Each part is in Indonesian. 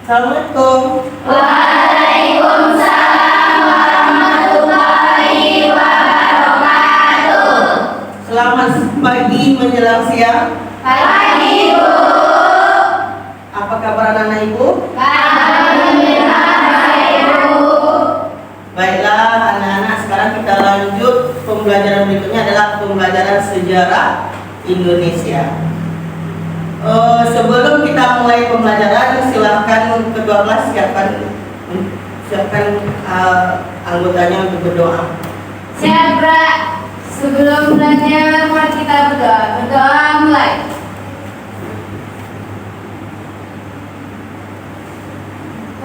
Assalamualaikum. Waalaikumsalam warahmatullahi wabarakatuh. Selamat pagi menjelang siang. Pagi, Bu. Apa kabar anak-anak Ibu? Alhamdulillah baik, Bu. Baiklah anak-anak, sekarang kita lanjut. Pembelajaran berikutnya adalah pembelajaran sejarah Indonesia. Sebelum kita mulai pembelajaran, silahkan kedua kelas siapkan anggotanya untuk berdoa. Siap, Bra. Sebelum belajar, mari kita berdoa. Berdoa mulai.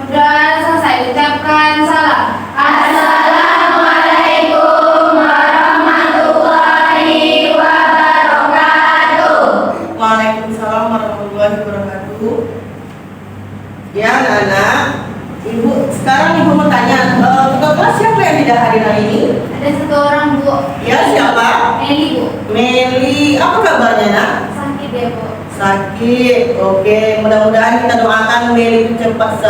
Berdoa selesai, ucapkan salam. Assalamualaikum warahmatullahi wabarakatuh. Waalaikumsalam warahmatullahi wabarakatuh. Ya anak-anak, sekarang ibu mau tanya, ketua kelas siapa yang tidak hadir hari ini? Ada satu orang, Bu. Ya, siapa? Meli, Bu. Meli, apa kabarnya nak? Sakit ya, Bu. Sakit. Oke, mudah-mudahan kita doakan Meli itu cepat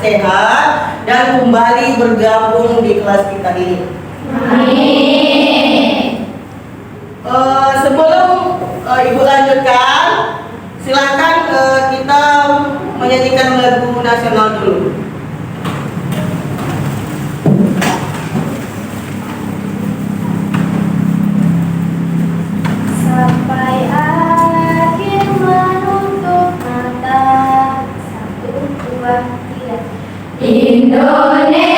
sehat dan kembali bergabung di kelas kita ini. Amin. Sebelum ibu lanjutkan, silakan kita menyanyikan lagu nasional dulu. Sampai akhir menutup mata, 1, 2, 3. Indonesia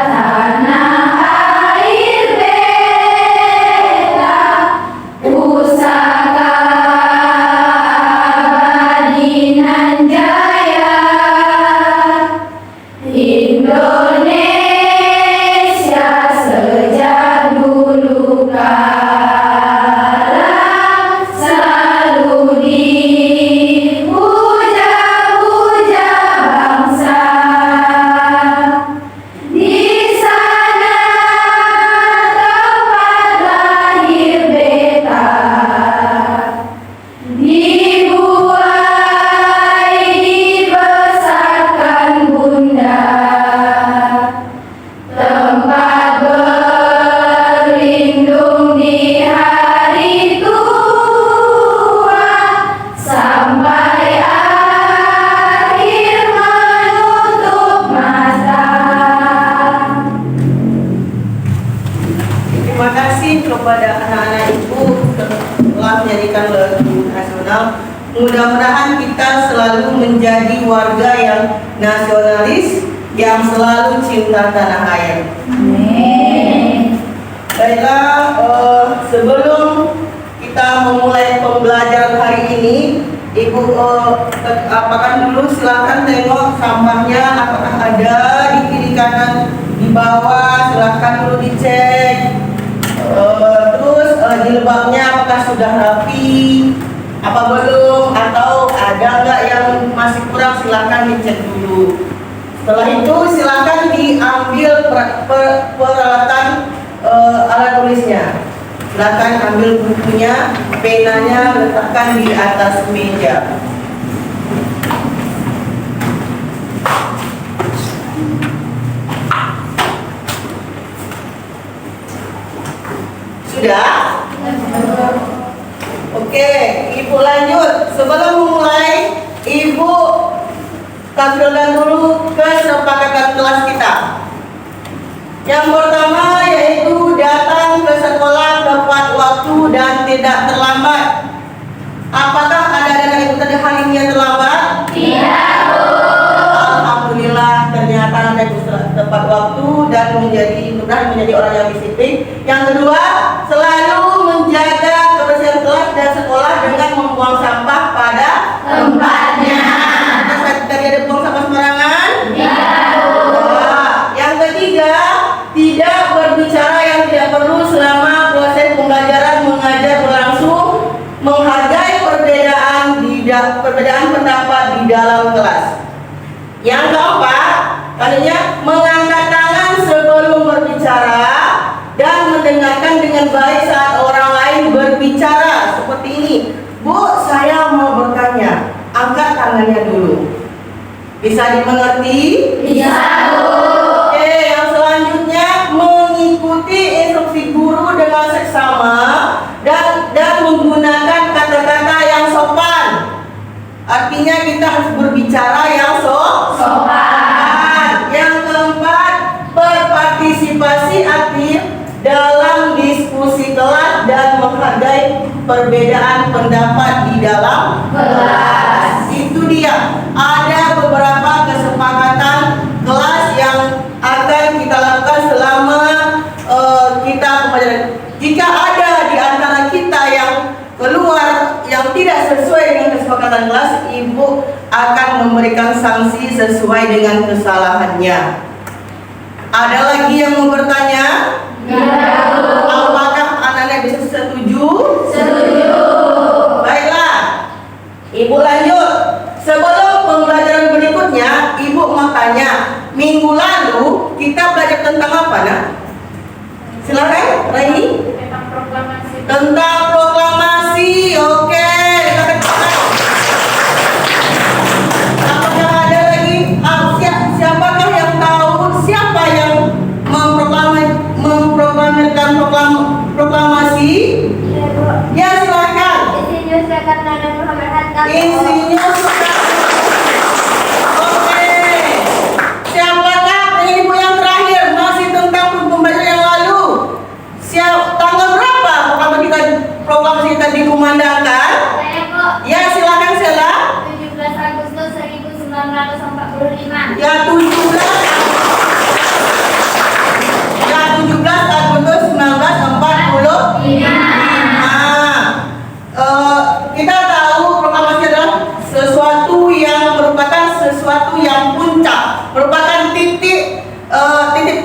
tanah air beta, pusaka abadi nan jaya. Indonesia sejak dulu kala selalu dipuja-puja bangsa. Di sana tempat lahir beta, dibuai dibesarkan bunda, tempat berlindung di hari tua, sampai akhir menutup mata. Terima kasih kepada anak-anak ibu telah menyanyikan lagu nasional. Mudah-mudahan kita selalu menjadi warga yang nasionalis, yang selalu cinta tanah air. Amin. Baiklah, sebelum kita memulai pembelajaran hari ini, ibu apakan dulu, silahkan tengok sampahnya apakah ada di kiri kanan di bawah, silahkan dulu dicek. Terus jilbabnya apakah sudah rapi, apa belum, atau ada nggak yang masih kurang, silahkan dicek dulu. Setelah itu silahkan diambil peralatan alat tulisnya. Silahkan ambil bukunya, penanya, letakkan di atas meja. Sudah? Oke, ibu lanjut. Sebelum memulai, ibu tampilkan dulu kesepakatan kelas kita. Yang pertama yaitu datang ke sekolah tepat waktu dan tidak terlambat. Apakah ada anak ibu tadi hari ini yang terlambat? Tidak, Bu. Alhamdulillah, ternyata anak ibu tepat waktu dan mudah menjadi orang yang disiplin. Yang kedua, selalu menjaga kebersihan kelas dan sekolah dengan membuang sampah pada Tempatnya. Tadi ada buang sampah sembarangan? Tidak, Bu. Yang ketiga, tidak berbicara yang tidak perlu selama proses pembelajaran mengajar berlangsung, menghargai perbedaan pendapat di dalam kelas. Yang keempat, tadinya mengangkat tangan sebelum berbicara dan mendengarkan dengan baik saat orang lain berbicara. Seperti ini, Bu, saya mau bertanya, angkat tangannya dulu. Bisa dimengerti? Bisa, Bu. Oke, yang selanjutnya mengikuti instruksi guru dengan seksama dan menggunakan kata-kata yang sopan. Artinya kita harus berbicara yang sopan. Yang keempat, berpartisipasi aktif dalam diskusi kelas dan menghargai perbedaan pendapat di dalam kelas. Itu dia. Ada beberapa kesepakatan kelas yang akan kita lakukan selama kita pembelajaran. Jika ada di antara kita yang keluar yang tidak sesuai dengan kesepakatan kelas, ibu akan memberikan sanksi sesuai dengan kesalahannya. Ada lagi yang mau bertanya? Apakah anak-anak bisa setuju? Setuju. Baiklah, ibu lanjut. Sebelum pembelajaran berikutnya, ibu mau tanya, minggu lalu kita belajar tentang apa, nak? Silakan, Raini. Tentang proklamasi. Tentang proklamasi. Oke, silakan. Apakah ada lagi? Siapakah yang tahu siapa yang memproklamirkan proklamasi? Ya, silakan. Insinyur Soekarno Muhammad Hatta. Insinyur Soekarno. Oke. Siapakah ibu yang terakhir? Masih tentang pembelajaran yang lalu. Tanggal berapa proklamasi kita dikumandangkan? Saya kok. Ya, silakan Sela. 17 Agustus 1945. Ya 17 Agustus 1945. Kita tahu proklamasi adalah sesuatu yang puncak, merupakan titik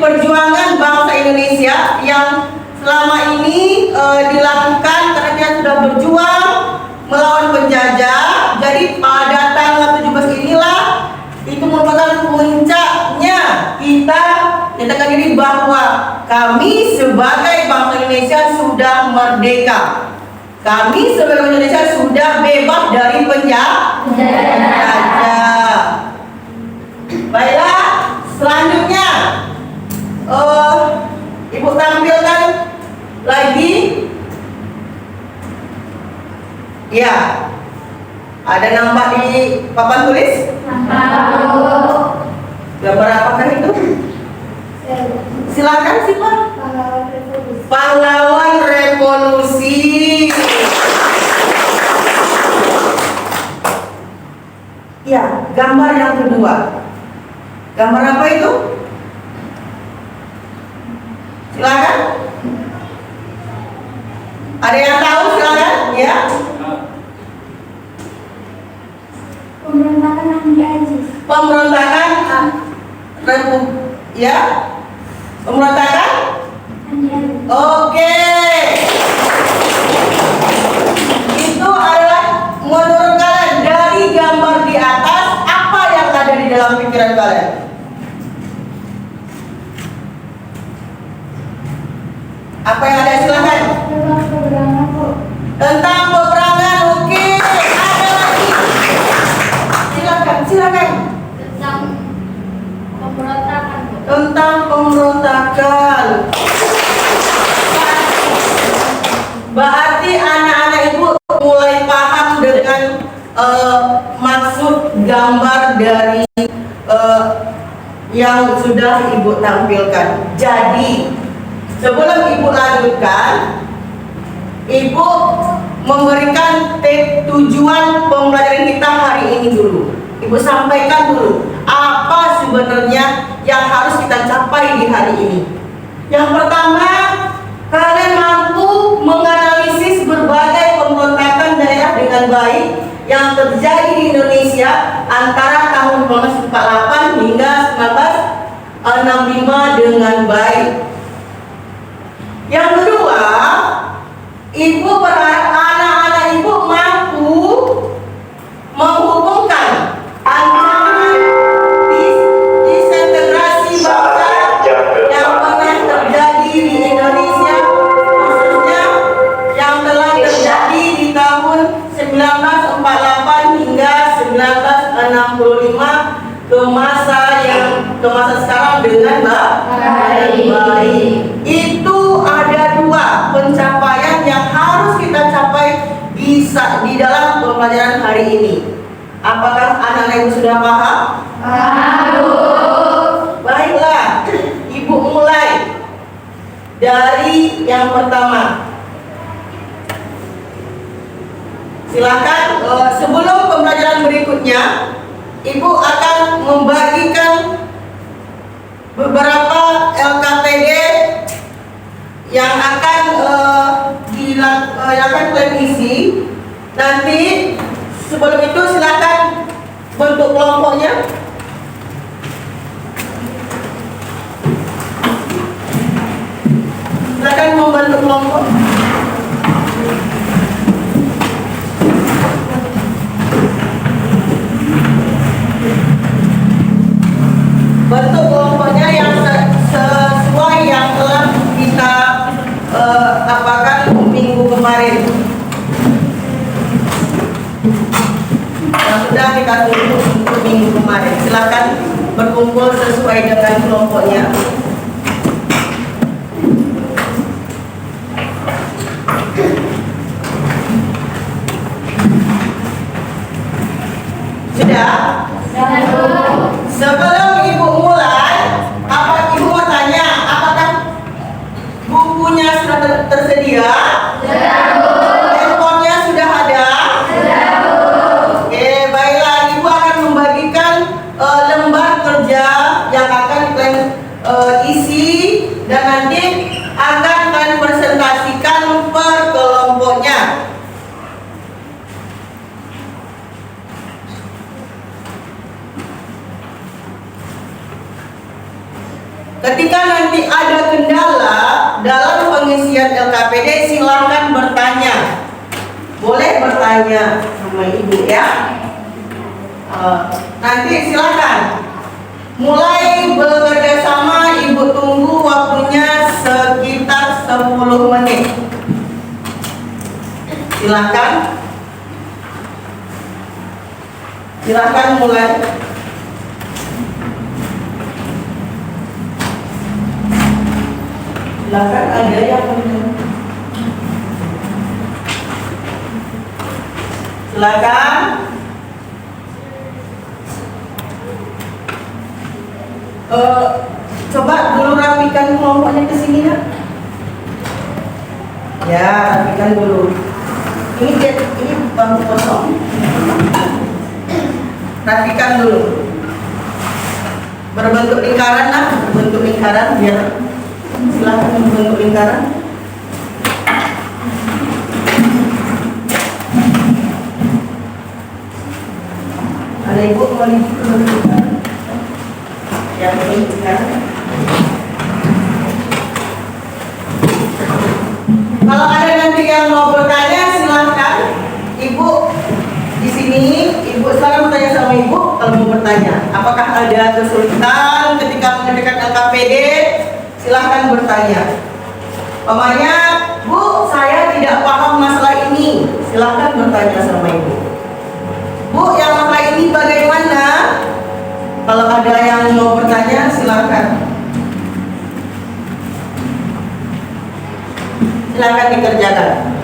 perjuangan bangsa Indonesia yang selama ini dilakukan karena dia sudah berjuang melawan penjajah. Jadi pada tanggal 17 inilah itu merupakan puncaknya kita nyatakan diri bahwa kami sebagai bangsa Indonesia sudah merdeka. Kami sebagai bangsa Indonesia sudah bebas dari penjajah. Baiklah, selanjutnya ibu tampilkan lagi. Ya, ada nampak di papan tulis? Gambar apakah itu? Silakan sih Pak. Pahlawan Revolusi. Ya, gambar yang kedua. Gambar apa itu? Silakan. Ada yang tahu? Silakan. Ya. Pemberontakan Andi Aziz. Pemberontakan ya. Pemberontakan Andi Aziz. Oke. Itu adalah menurut kalian dari gambar di atas apa yang ada di dalam pikiran kalian? Apa yang ada, silakan. Tentang peperangan, Bu. Tentang peperangan. Oke. Ada lagi. Silakan. Tentang pemberontakan, Bu. Tentang pemberontakan. Berarti anak-anak ibu mulai paham dengan maksud gambar dari yang sudah ibu tampilkan. Jadi sebelum ibu lanjutkan, ibu memberikan tujuan pembelajaran kita hari ini dulu. Ibu sampaikan dulu apa sebenarnya yang harus kita capai di hari ini. Yang pertama, kalian mampu menganalisis berbagai pemberontakan daerah dengan baik yang terjadi di Indonesia antara tahun 1948 hingga 1965 dengan baik. Yang kedua, ibu berharap anak-anak ibu mampu menghubungkan antara disintegrasi bangsa yang pernah terjadi di Indonesia, khususnya yang telah terjadi di tahun 1948 hingga 1965 ke masa sekarang dengan baik. Itu ada dua pencapaian yang harus kita capai di dalam pembelajaran hari ini. Apakah anak-anak ibu sudah paham? Baiklah, ibu mulai dari yang pertama. Silakan, sebelum pembelajaran berikutnya, ibu akan membagikan beberapa LKPD yang akan kalian isi. Nanti sebelum itu silakan bentuk kelompoknya. Silakan membentuk kelompok. Bentuk kelompoknya yang sesuai yang telah kita apakan minggu kemarin. Yang sudah kita tunggu untuk minggu kemarin. Silakan berkumpul sesuai dengan kelompoknya. Sudah? Sebelum ibu mulai, ibu mau tanya, apakah bukunya sudah tersedia? Handphonenya sudah ada? Oke, baiklah, ibu akan membagikan lembar kerja yang akan kalian isi dan nanti akan kalian presentasikan per kelompoknya. Ketika nanti ada kendala dalam pengisian LKPD, silakan bertanya. Boleh bertanya sama ibu ya. Nanti silakan. Mulai bekerja sama, ibu tunggu waktunya sekitar 10 menit. Silakan. Silakan mulai. Silakan, ada yang silakan. Coba dulu rapikan kelompoknya ke sini ya. Ya, rapikan dulu. Ini bangku kosong. Rapikan dulu. Berbentuk lingkaran lah, bentuk lingkaran biar. Silakan membentuk lingkaran. Ada ibu mau lingkaran? Yang bentuk lingkaran. Kalau ada nanti yang mau bertanya, silakan. Ibu di sini, ibu silakan bertanya sama ibu kalau mau bertanya. Apakah ada kesulitan ketika mengerjakan LKPD? Silahkan bertanya. Pamannya, Bu, saya tidak paham masalah ini. Silahkan bertanya sama ibu. Bu, yang masalah ini bagaimana? Kalau ada yang mau bertanya, silahkan. Silahkan dikerjakan.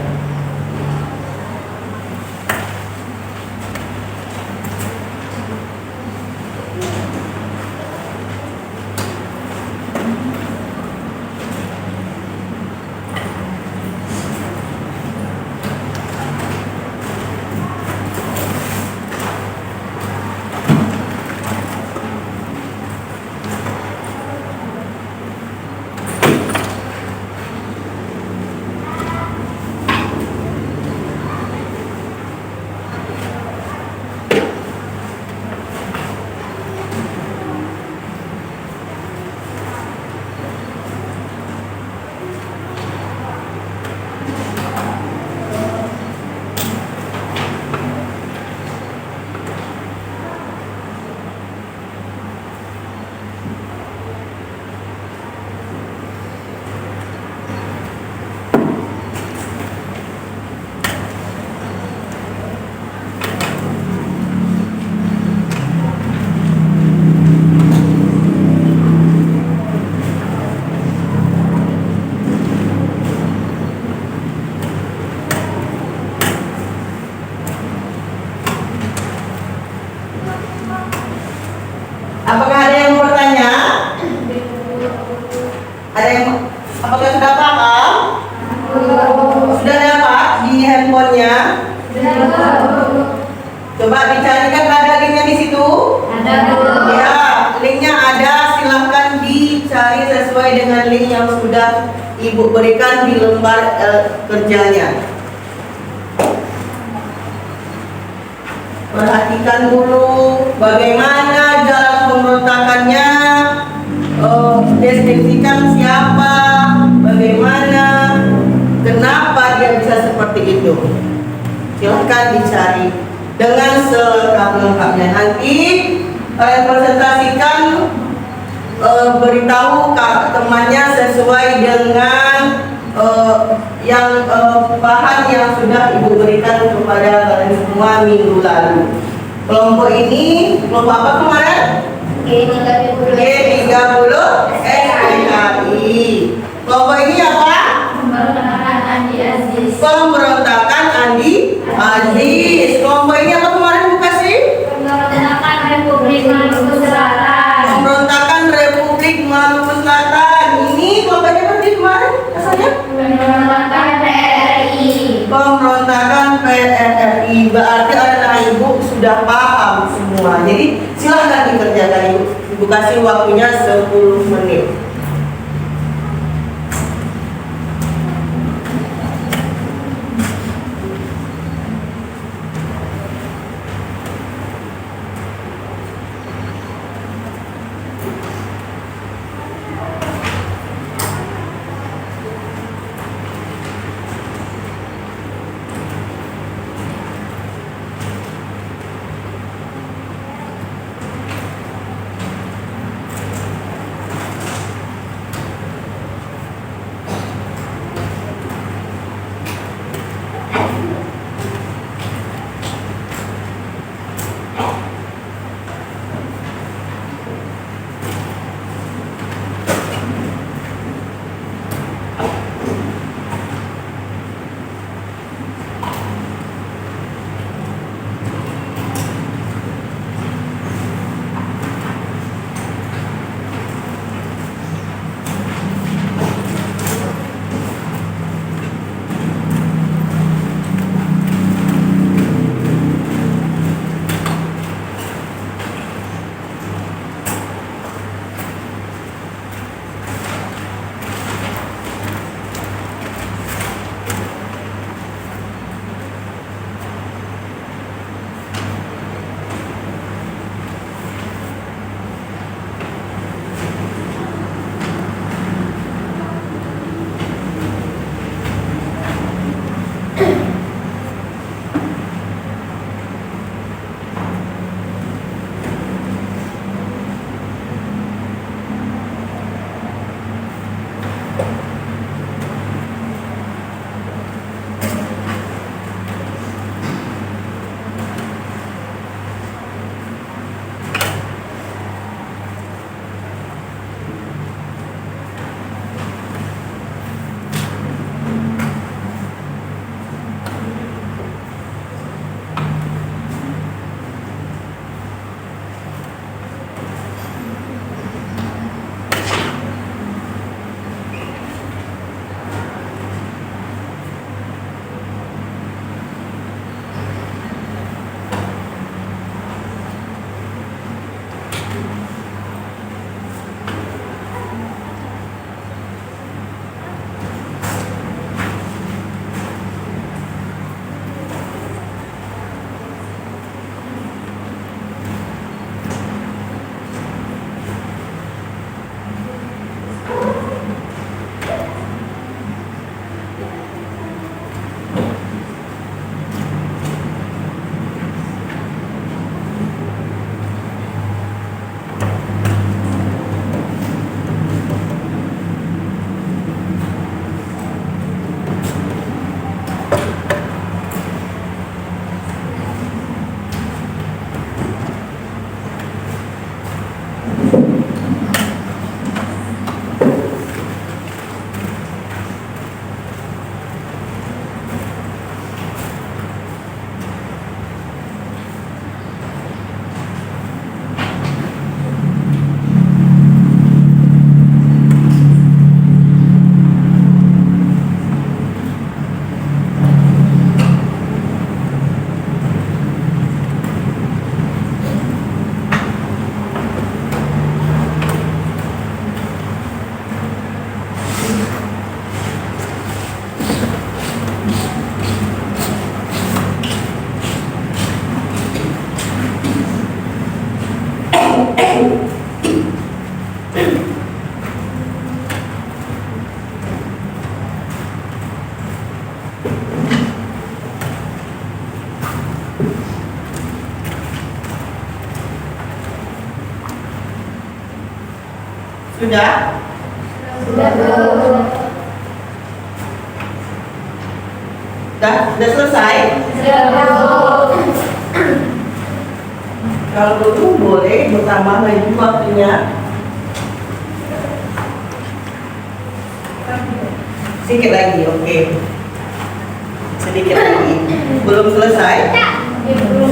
dengan link yang sudah Ibu berikan di lembar kerjanya. Perhatikan dulu bagaimana jalan pemberontakannya, deskripsikan siapa, bagaimana, kenapa dia bisa seperti itu. Silahkan dicari dengan selengkap-lengkapnya. Nanti kalian presentasikan, beritahu temannya sesuai dengan bahan yang sudah Ibu berikan kepada kalian semua minggu lalu. Kelompok ini, kelompok apa kemarin? G30 SPKI. Kelompok ini apa? Pemberontakan Andi Aziz. Pemberontakan Andi Aziz. Kelompok ini apa kemarin Bu kasih? Pemberontakan Republik Maluku Selatan. Pemberontakan Republik Maluku Selatan. Ini kelompoknya berarti kemarin asalnya? Pemberontakan PRRI. Pemberontakan PRRI. Berarti anak Ibu sudah paham semua. Jadi silahkan dikerjakan Ibu. Ibu kasih waktunya 10 menit. Sudah? Sudah, Bu. Sudah selesai? Sudah, Bu. Kalau begitu boleh bertambah lagi waktunya. Sedikit lagi, oke. Sedikit lagi. Belum selesai?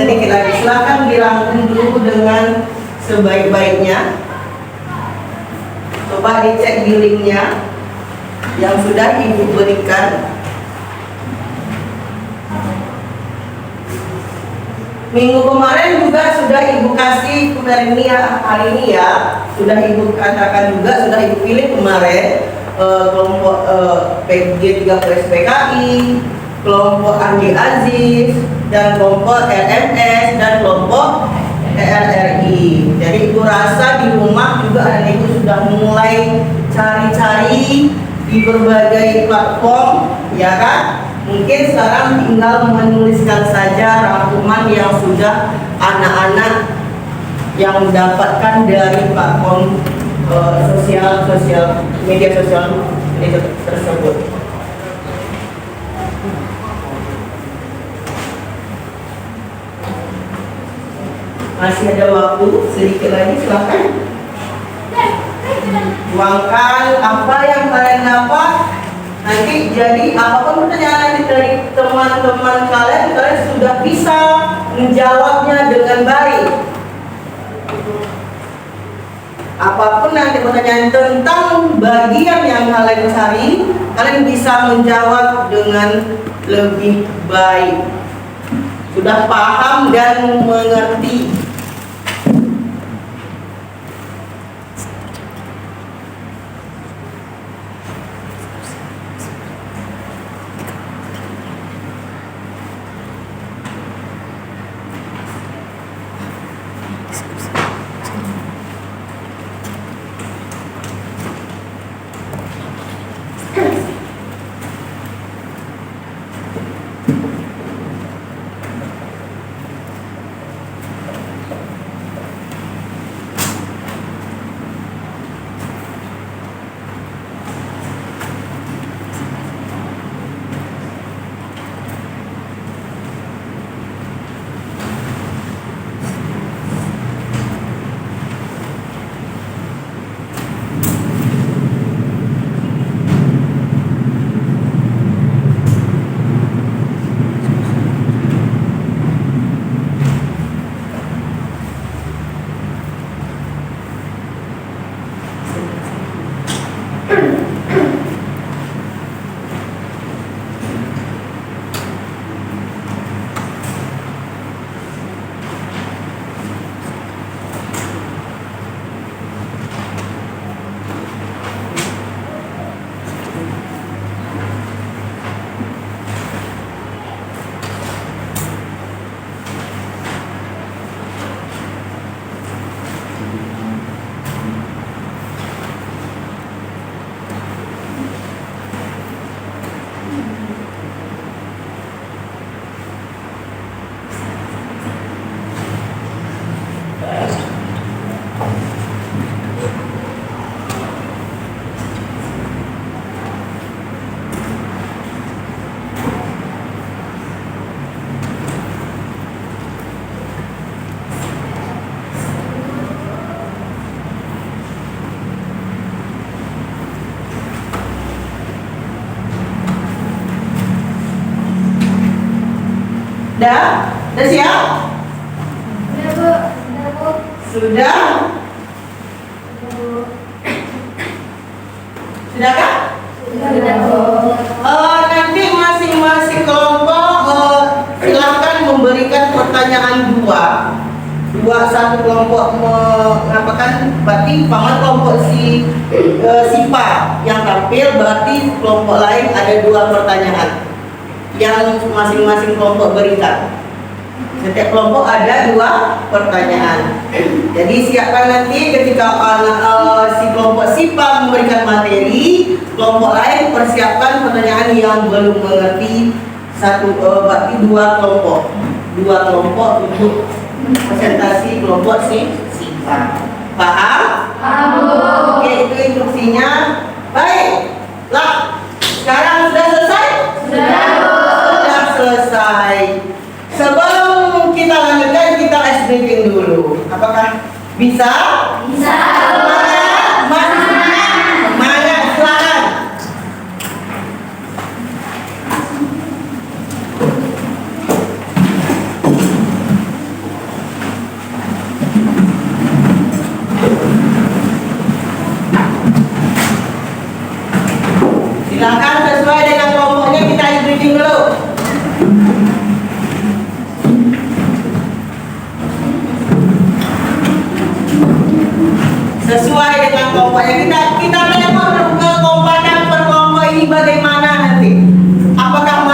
Sedikit lagi. Silakan dirangkum dulu dengan sebaik-baiknya. Coba dicek di linknya yang sudah Ibu berikan. Minggu kemarin juga sudah Ibu kasih kemarin ini ya, hari ini ya, sudah Ibu katakan juga, sudah Ibu pilih kemarin kelompok PG 30 SPKI, kelompok Andi Aziz, dan kelompok LMS, dan kelompok RRI. Jadi Ibu rasa di rumah juga dan Ibu sudah mulai cari-cari di berbagai platform, ya kan? Mungkin sekarang tinggal menuliskan saja rangkuman yang sudah anak-anak yang mendapatkan dari platform media sosial tersebut. Masih ada waktu sedikit lagi, silakan. Tuangkan apa yang kalian dapat. Nanti jadi apapun pertanyaan dari teman-teman kalian sudah bisa menjawabnya dengan baik. Apapun nanti pertanyaan tentang bagian yang kalian cari, kalian bisa menjawab dengan lebih baik. Sudah paham dan mengerti. Sudah siap? Sudah, Bu. Sudah, Bu. Sudah? Sudahkah? Sudah, Bu. Nanti masing-masing kelompok silakan memberikan pertanyaan dua satu kelompok mengapakan berarti paman kelompok SIPA yang tampil, berarti kelompok lain ada dua pertanyaan yang masing-masing kelompok berikan. Setiap kelompok ada dua pertanyaan. Jadi siapkan nanti ketika si kelompok SIPA memberikan materi, kelompok lain persiapkan pertanyaan yang belum mengerti berarti dua kelompok untuk presentasi kelompok SIPA. Paham? Oke, itu instruksinya. Baik. Lah, sekarang sudah selesai? Sudah selesai. Sebelum kita lanjutkan, kita ice breaking dulu. Apakah bisa? Semangat, masih semangat, silakan. Silakan sesuai dengan kelompoknya, kita ice breaking dulu. Sesuai dengan kelompoknya, kita menengok kekompakan per kelompok ini bagaimana nanti. Apakah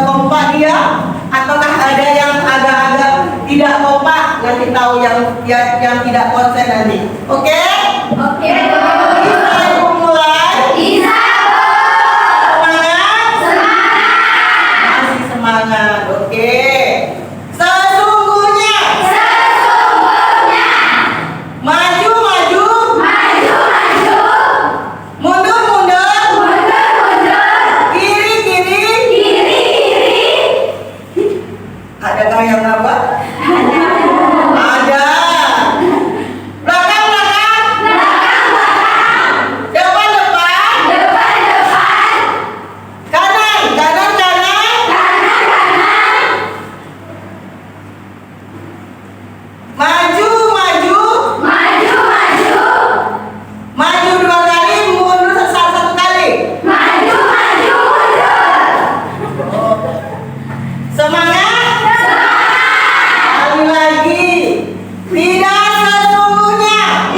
kompak dia, ataukah ada yang agak-agak tidak kompak, nanti tahu yang tidak konsen nanti. Oke? Bisa ibu mulai? Masih semangat. Oke. Sesungguhnya. Maju. Mundur. Kiri. Adakah yang apa? Ada. Belakang. Depan. Kanan. Maju. Maju 2 kali, mundur satu kali. Semangat. Sekali lagi. Tidak sesungguhnya.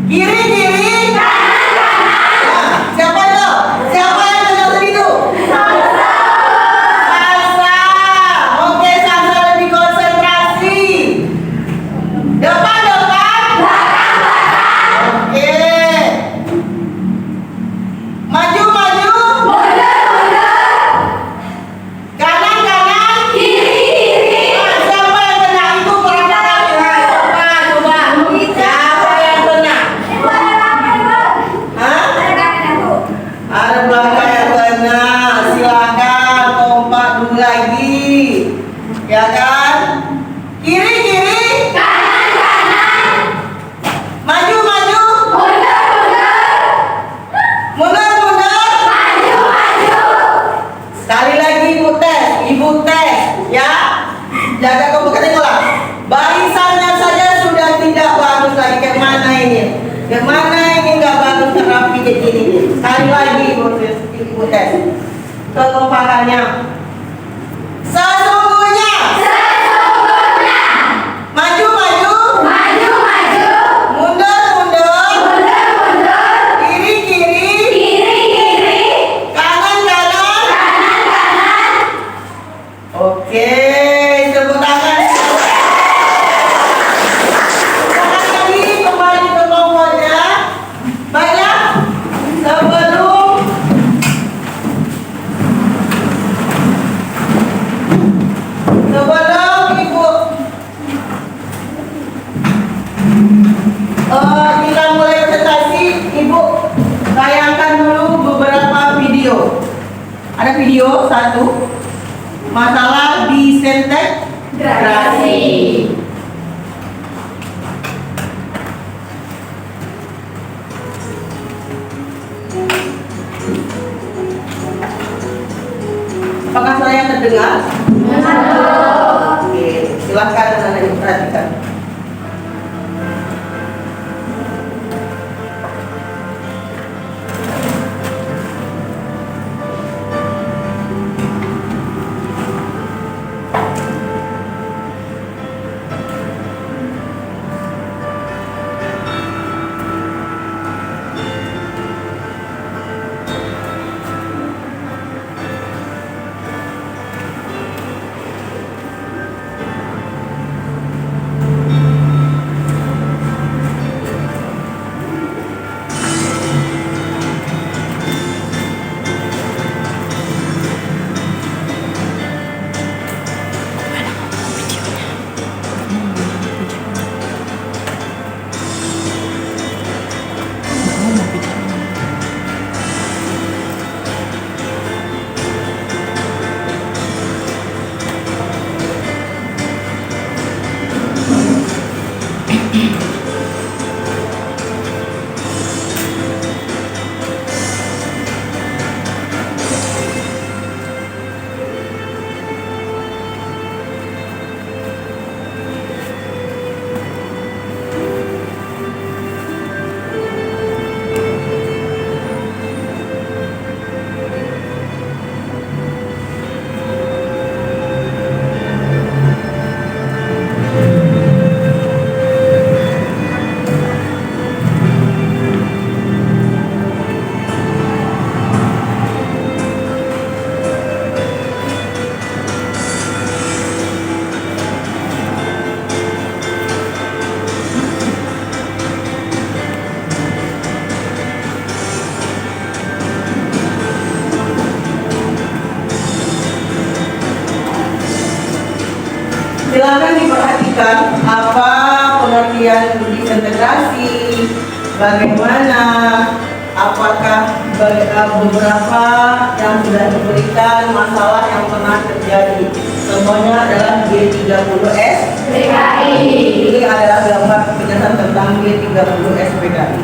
Kiri. Nah, siapa itu? Siapa yang benar itu? Salsa. Oke, Salsa lebih konsentrasi. Depan. Oke. Maju. Kanan. Siapa yang benar itu berapa kali? Coba. Siapa yang benar? Hah? Ada belakang yang benar. Silakan kompak dulu lagi. Ya kan? Kiri. Maju. Mundur. Sekali lagi ibu tes, ya. Jaga kompetensi bola. Barisannya saja sudah tidak bagus lagi. Kayak mana ini nggak bagus karena pijit ini. Sekali lagi ibu tes. Kekompakannya. Sesungguhnya. Maju. Mundur. Kiri. Kanan. Oke, tepuk tangan. Silakan lagi kembali ke kelompoknya. Baiklah, sebelum ibu kita mulai presentasi, ibu tayangkan dulu beberapa video. Ada video satu. Masalah disintegrasi. Apakah saya terdengar? Oke, silakan anak-anak diperhatikan. Silakan diperhatikan apa pengertian disintegrasi, bagaimana, apakah beberapa yang sudah diberikan masalah yang pernah terjadi. Semuanya adalah G30S PKI. Ini adalah gambar penjelasan tentang G30S PKI.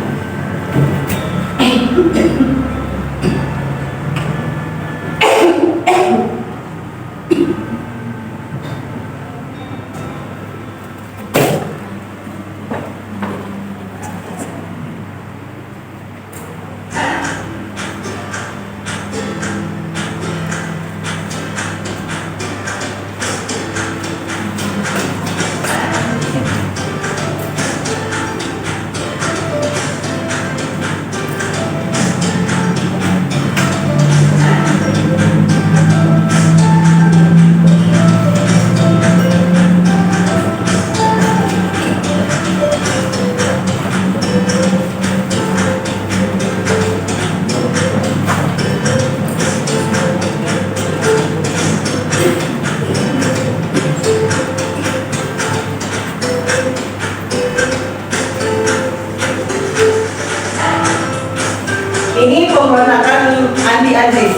Ini pemberontakan Andi Aziz.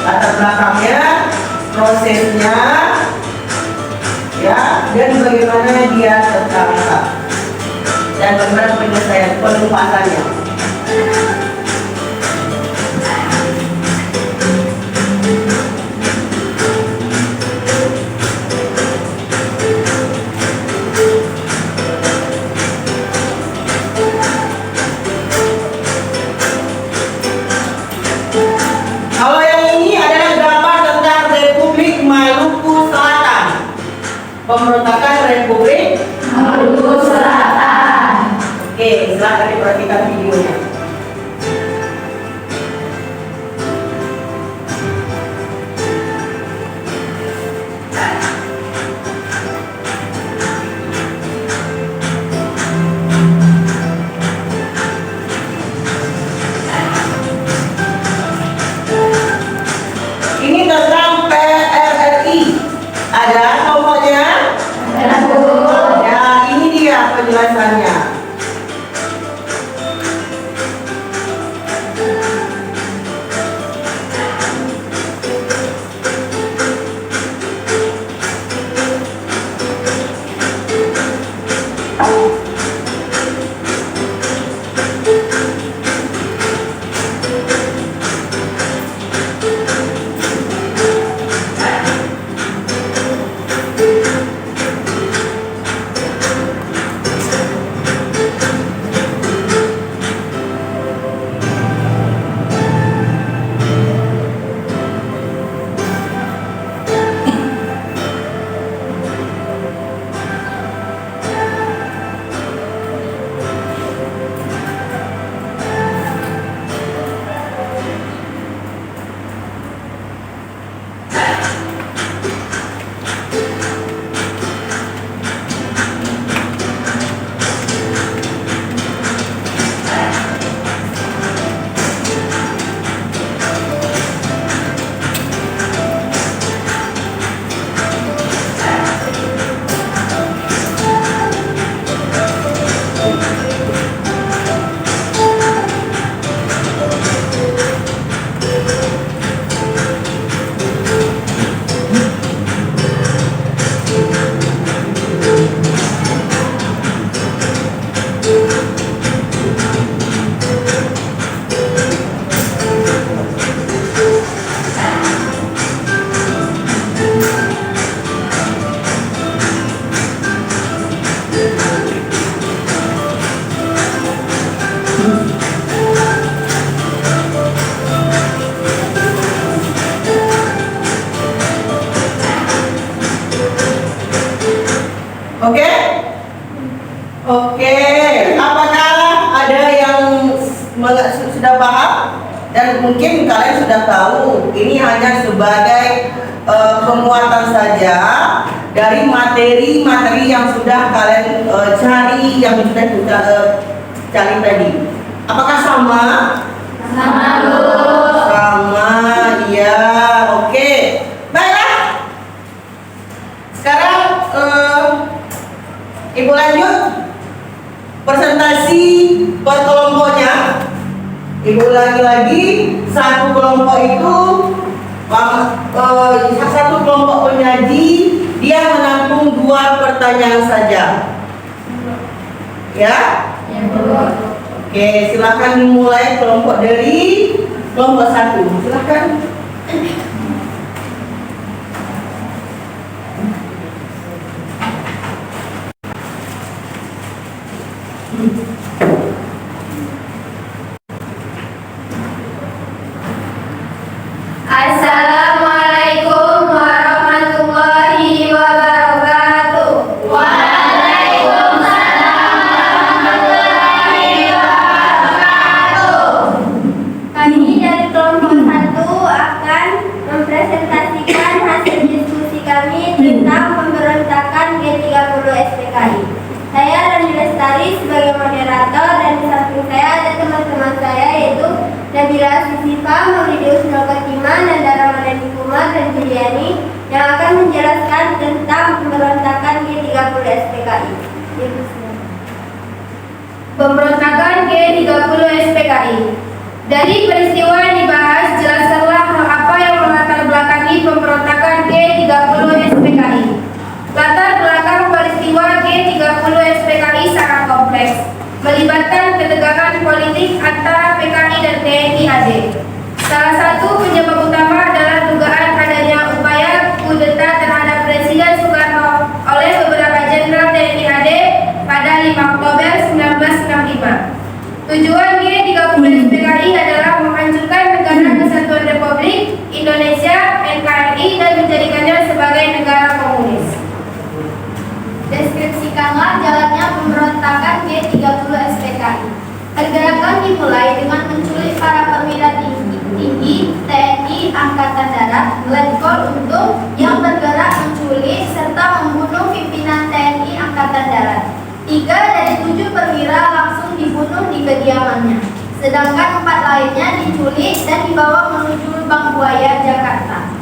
Latar belakangnya, prosesnya, ya, dan bagaimana dia tertangkap dan bagaimana penyelesaian penumpasannya. Kalau yang ini adalah gambar tentang Republik Maluku Selatan. Pemberontakan Republik Maluku Selatan. Oke, silakan diperhatikan videonya. Ini tentang PRRI. Ada nomornya? Ya, ini dia penjelasannya. Oke? Oke. Apakah ada yang sudah paham? Dan mungkin kalian sudah tahu, ini hanya sebagai penguatan saja dari materi-materi yang sudah kalian cari, yang sudah kita cari tadi. Apakah sama? Sama, Bu. Sama, ya. Oke. Baiklah. Sekarang Ibu lanjut. Presentasi per kelompoknya. Ibu lagi-lagi satu kelompok itu satu kelompok penyaji dia menampung 2 pertanyaan saja. Ya? Ya, Bu. Oke, silakan dimulai kelompok dari kelompok 1. Silakan. Assalamualaikum warahmatullahi wabarakatuh. Waalaikumsalam warahmatullahi wabarakatuh. Kami dari kelompok 1 akan mempresentasikan hasil diskusi kami tentang pemberontakan G30 SPKI. Saya Rani Lestari sebagai moderator dan di samping saya ada teman-teman saya yaitu Nabila Sisipa, Maulidius Nolkatima, Nandara Madani Kumar, dan Juliani yang akan menjelaskan tentang pemberontakan G30 SPKI. Pemberontakan G30 SPKI. Dari peristiwa yang dibahas, jelaskanlah hal apa yang melatar belakangi pemberontakan G30 SPKI. Latar belakang peristiwa G30 SPKI sangat kompleks, melibatkan ketegangan politik antara PKI dan TNI AD. Salah satu penyebab utama adalah dugaan adanya upaya kudeta terhadap Presiden Soekarno oleh beberapa jenderal TNI AD pada 5 Oktober 1965. Tujuan G30 SPKI adalah menghancurkan Negara Kesatuan Republik Indonesia (NKRI) dan menjadikannya sebagai negara komunis. Deskripsikanlah jalannya pemberontakan G30 SPKI. Pergerakan dimulai dengan menculik para perwira tinggi TNI Angkatan Darat, Letkol Untung, yang bergerak menculik serta membunuh pimpinan TNI Angkatan Darat. 3 dari 7 perwira langsung dibunuh di kediamannya, sedangkan 4 lainnya diculik dan dibawa menuju Lubang Buaya, Jakarta.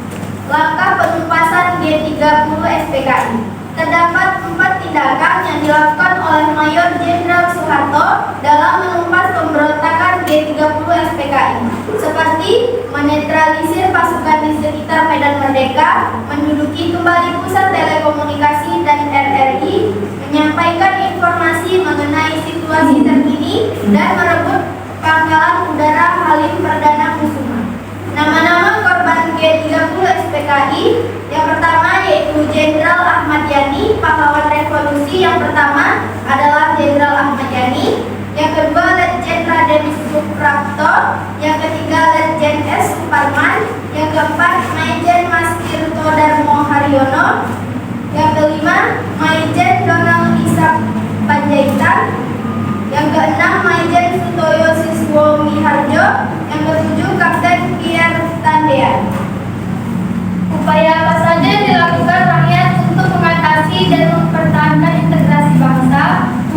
Langkah penumpasan G30 SPKI. Terdapat 4 tindakan yang dilakukan oleh Mayor Jenderal Soeharto dalam menumpas pemberontakan G30 SPKI, seperti menetralisir pasukan di sekitar Medan Merdeka, menduduki kembali pusat telekomunikasi dan RRI, menyampaikan informasi mengenai situasi terkini, dan merebut pangkalan udara Halim Perdana Kusuma. Nama-nama korban G30 SPKI yang pertama yaitu Jenderal Ahmad Yani, pahlawan revolusi yang pertama adalah Jenderal Ahmad Yani, yang kedua Letjen Raden Suprapto, yang ketiga Letjen S. Suparman, yang keempat Maijen Mas Tirto Darmo Haryono, yang kelima Maijen Donald Isak Panjaitan, yang keenam Maijen Sutoyo Siswo Miharjo, yang ketujuh Kapten Kier Tandean. Upaya apa saja yang dilakukan rakyat untuk mengatasi dan mempertahankan integrasi bangsa?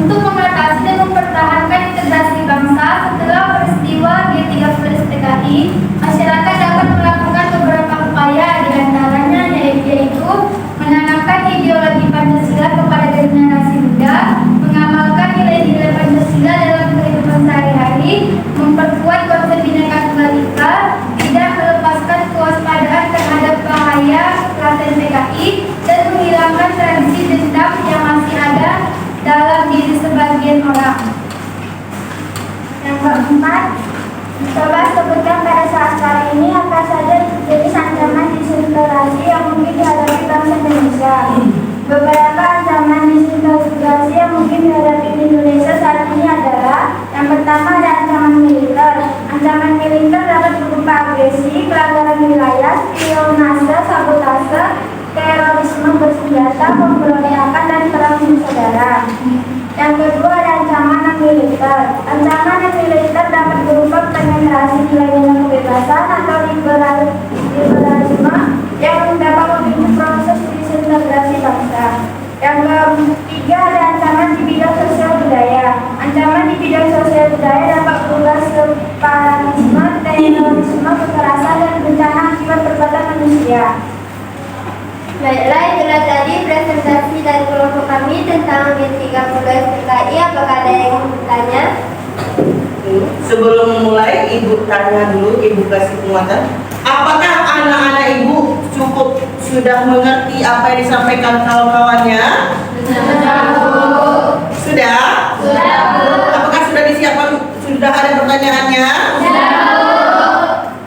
Untuk mengatasi dan mempertahankan integrasi bangsa setelah peristiwa G30 SPKI, masyarakat dapat melakukan beberapa upaya, diantaranya yaitu menanamkan ideologi Pancasila kepada generasi muda, mengamalkan nilai-nilai Pancasila dalam kehidupan sehari-hari, memperkuat konsep Bhinneka Tunggal Ika, tidak melepaskan kewaspadaan terhadap bahaya klaten PKI, dan menghilangkan tradisi dendam yang masih ada dalam diri sebagian orang. Yang keempat, coba sebutkan pada saat kali ini apa saja jenis ancaman disintegrasi yang mungkin dihadapi bangsa Indonesia. Beberapa ancaman disintegrasi yang mungkin dihadapi Indonesia saat ini adalah: yang pertama ada ancaman militer. Ancaman militer dapat berupa agresi, pelanggaran wilayah, spionase, sabotase, terorisme bersenjata, pemberontakan, dan perang saudara. Yang kedua ada ancaman non-militer. Ancaman non-militer dapat berupa penetrasi nilai-nilai kebebasan atau liberalisme yang dapat memicu proses disintegrasi bangsa. Yang ketiga ada ancaman di bidang sosial budaya. Ancaman di bidang sosial budaya dapat berupa separatisme, terorisme, kekerasan, dan bencana akibat perbuatan manusia. Baiklah, itulah tadi presentasi dari kelompok kami tentang G30 apakah ada yang bertanya? Sebelum mulai, Ibu tanya dulu, Ibu kasih penguatan. Apakah anak-anak Ibu cukup sudah mengerti apa yang disampaikan kawan-kawannya? Sudah? Apakah sudah disiapkan? Sudah ada pertanyaannya?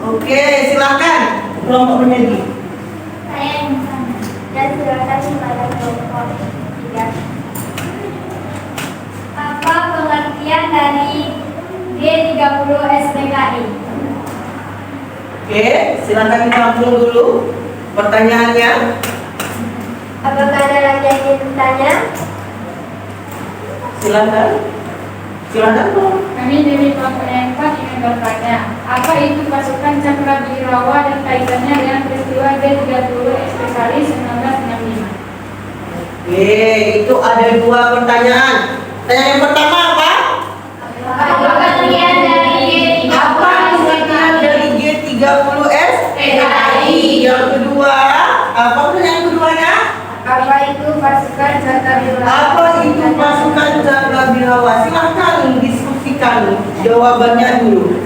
Oke, silakan kelompok penyanyi. Saya yang bertanya. Dan silakan kepada kelompok 3. Apa pengertian dari G30 SPKI? Oke, silakan ditampung dulu pertanyaannya. Apakah ada lagi yang ingin bertanya? Silakan. Silakan, Bu. Kami dari kelompok yang 4 ingin bertanya, apa itu pasukan Cakrawirawa dan kaitannya dengan peristiwa G30 SPKI 1965? Oke, itu ada 2 pertanyaan. Pertanyaan yang pertama apa? Apa pengertian dari G30 Apa pengertian dari G30 SPKI? Yang kedua, apa pertanyaan keduanya? Apa itu pasukan Cakrawirawa? Apa itu pasukan Cakrawirawa? Silahkan diskusikan jawabannya dulu.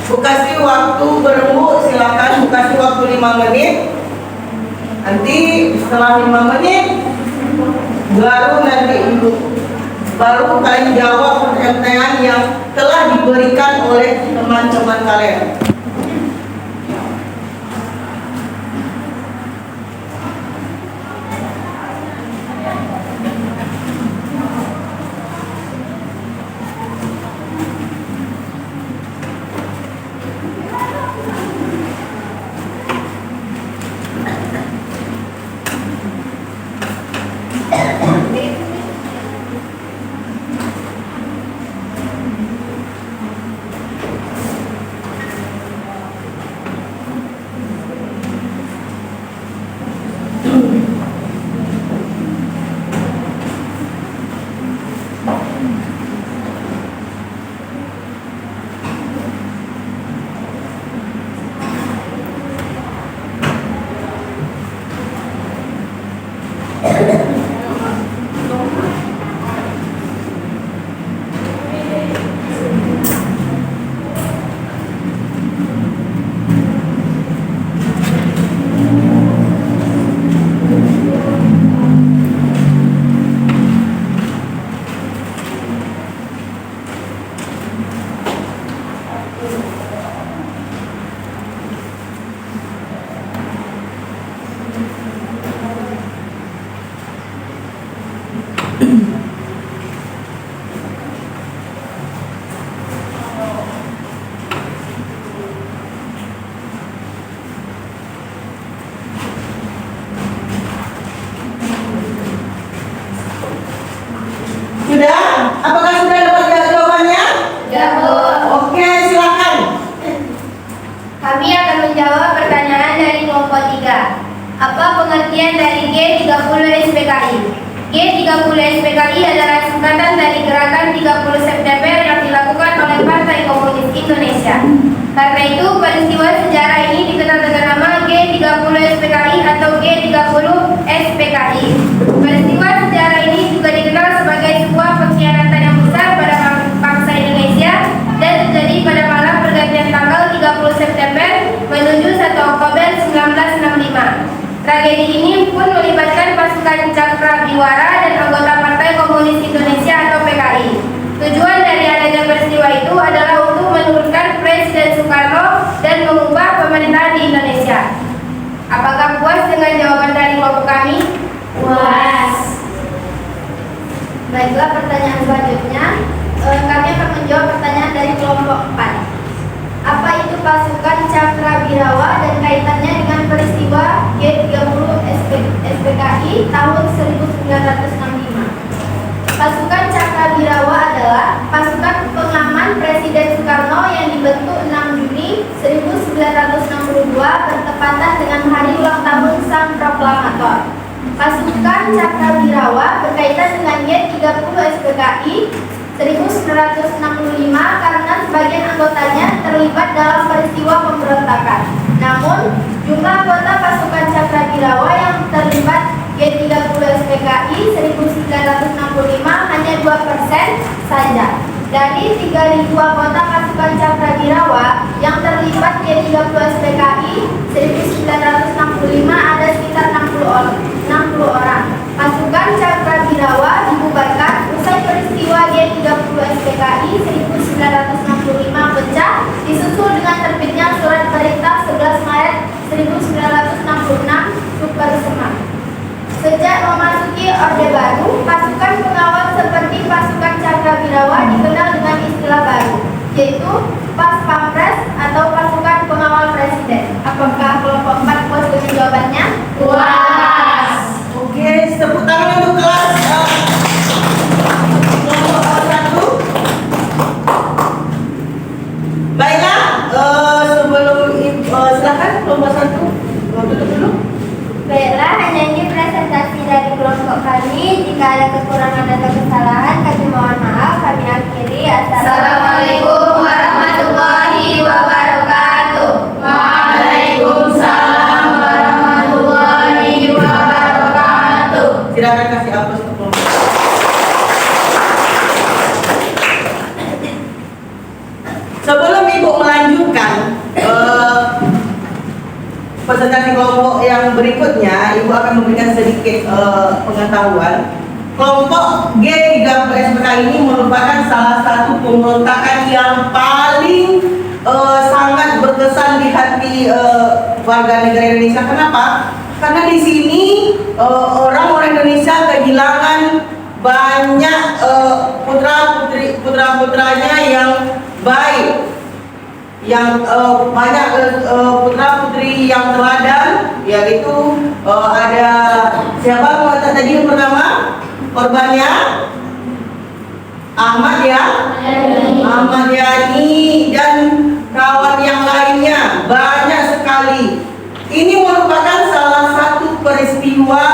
Bu kasih waktu berembuk, silakan Bu kasih waktu 5 menit. Nanti setelah 5 menit baru nanti Ibu baru kalian jawab pertanyaan yang telah diberikan oleh teman-teman kalian. Sudah? Apakah sudah dapat jawabannya? Oke, silakan. Kami akan menjawab pertanyaan dari kelompok 3. Apa pengertian dari G30 SPKI? G30 SPKI adalah singkatan dari Gerakan 30 September yang dilakukan oleh Partai Komunis Indonesia. Karena itu, peristiwa sejarah ini dikenal dengan nama G30 SPKI atau G30 SPKI. Peristiwa sejarah ini juga dikenal sebagai sebuah pengkhianatan yang besar pada bangsa Indonesia dan terjadi pada malam pergantian tanggal 30 September menuju 1 Oktober 1965. Tragedi ini pun melibatkan pasukan Cakrawirawa dan anggota Partai Komunis Indonesia atau PKI. Tujuan dari adanya peristiwa itu adalah untuk menurunkan Presiden Soekarno dan mengubah pemerintahan di Indonesia. Apakah puas dengan jawaban dari kelompok kami? Puas. Baiklah, pertanyaan selanjutnya. Kami akan menjawab pertanyaan dari kelompok 4. Apa itu pasukan Cakrawirawa dan kaitannya dengan peristiwa G30 SPKI tahun 1965? Pasukan Cakrawirawa adalah pasukan pengaman Presiden Soekarno yang dibentuk 6 Juni 1962 bertepatan dengan hari ulang tahun Sang Proklamator. Pasukan Cakrawirawa berkaitan dengan G30 SPKI 1965 karena sebagian anggotanya terlibat dalam peristiwa pemberontakan. Namun, jumlah anggota pasukan Cakrawirawa yang terlibat G30 SPKI 1965 hanya 2% saja. Dari 3.000 anggota pasukan Cakrawirawa yang terlibat G30 SPKI 1965 ada sekitar 60 orang. Pasukan Cakrawirawa dibubarkan usai peristiwa G30 SPKI 1965 pecah, disusul dengan terbitnya surat perintah 11 Maret 1966 Super Semar. Sejak memasuki Orde Baru, pasukan pengawal seperti pasukan Cakrawirawa dikenal dengan istilah baru, yaitu Pas Pampres atau pasukan pengawal presiden. Apakah kelompok 4 puas dengan jawabannya? Puas. Oke, tepuk tangan untuk kelas nomor 1. Baiklah, sebelum silakan nomor 1 tutup dulu. Baiklah, hanya ini presentasi dari kelompok kami. Jika ada kekurangan atau kesalahan, kami mohon maaf. Kami akhiri. Assalamualaikum warahmatullahi wabarakatuh. Waalaikumsalam warahmatullahi wabarakatuh. Silakan kasih aplaus untuk kelompok. Sebelum Ibu melanjutkan presentasi kelompok yang berikutnya, Ibu akan memberikan sedikit pengetahuan. Kelompok G30 SPKI ini merupakan salah satu pemberontakan yang paling sangat berkesan di hati warga negara Indonesia. Kenapa? Karena di sini orang-orang Indonesia kehilangan banyak putra-putranya yang baik, yang banyak putra-putri yang teladan, yaitu ada siapa mengatakan tadi yang pertama korbannya Ahmad Yani dan kawan yang lainnya banyak sekali. Ini merupakan salah satu peristiwa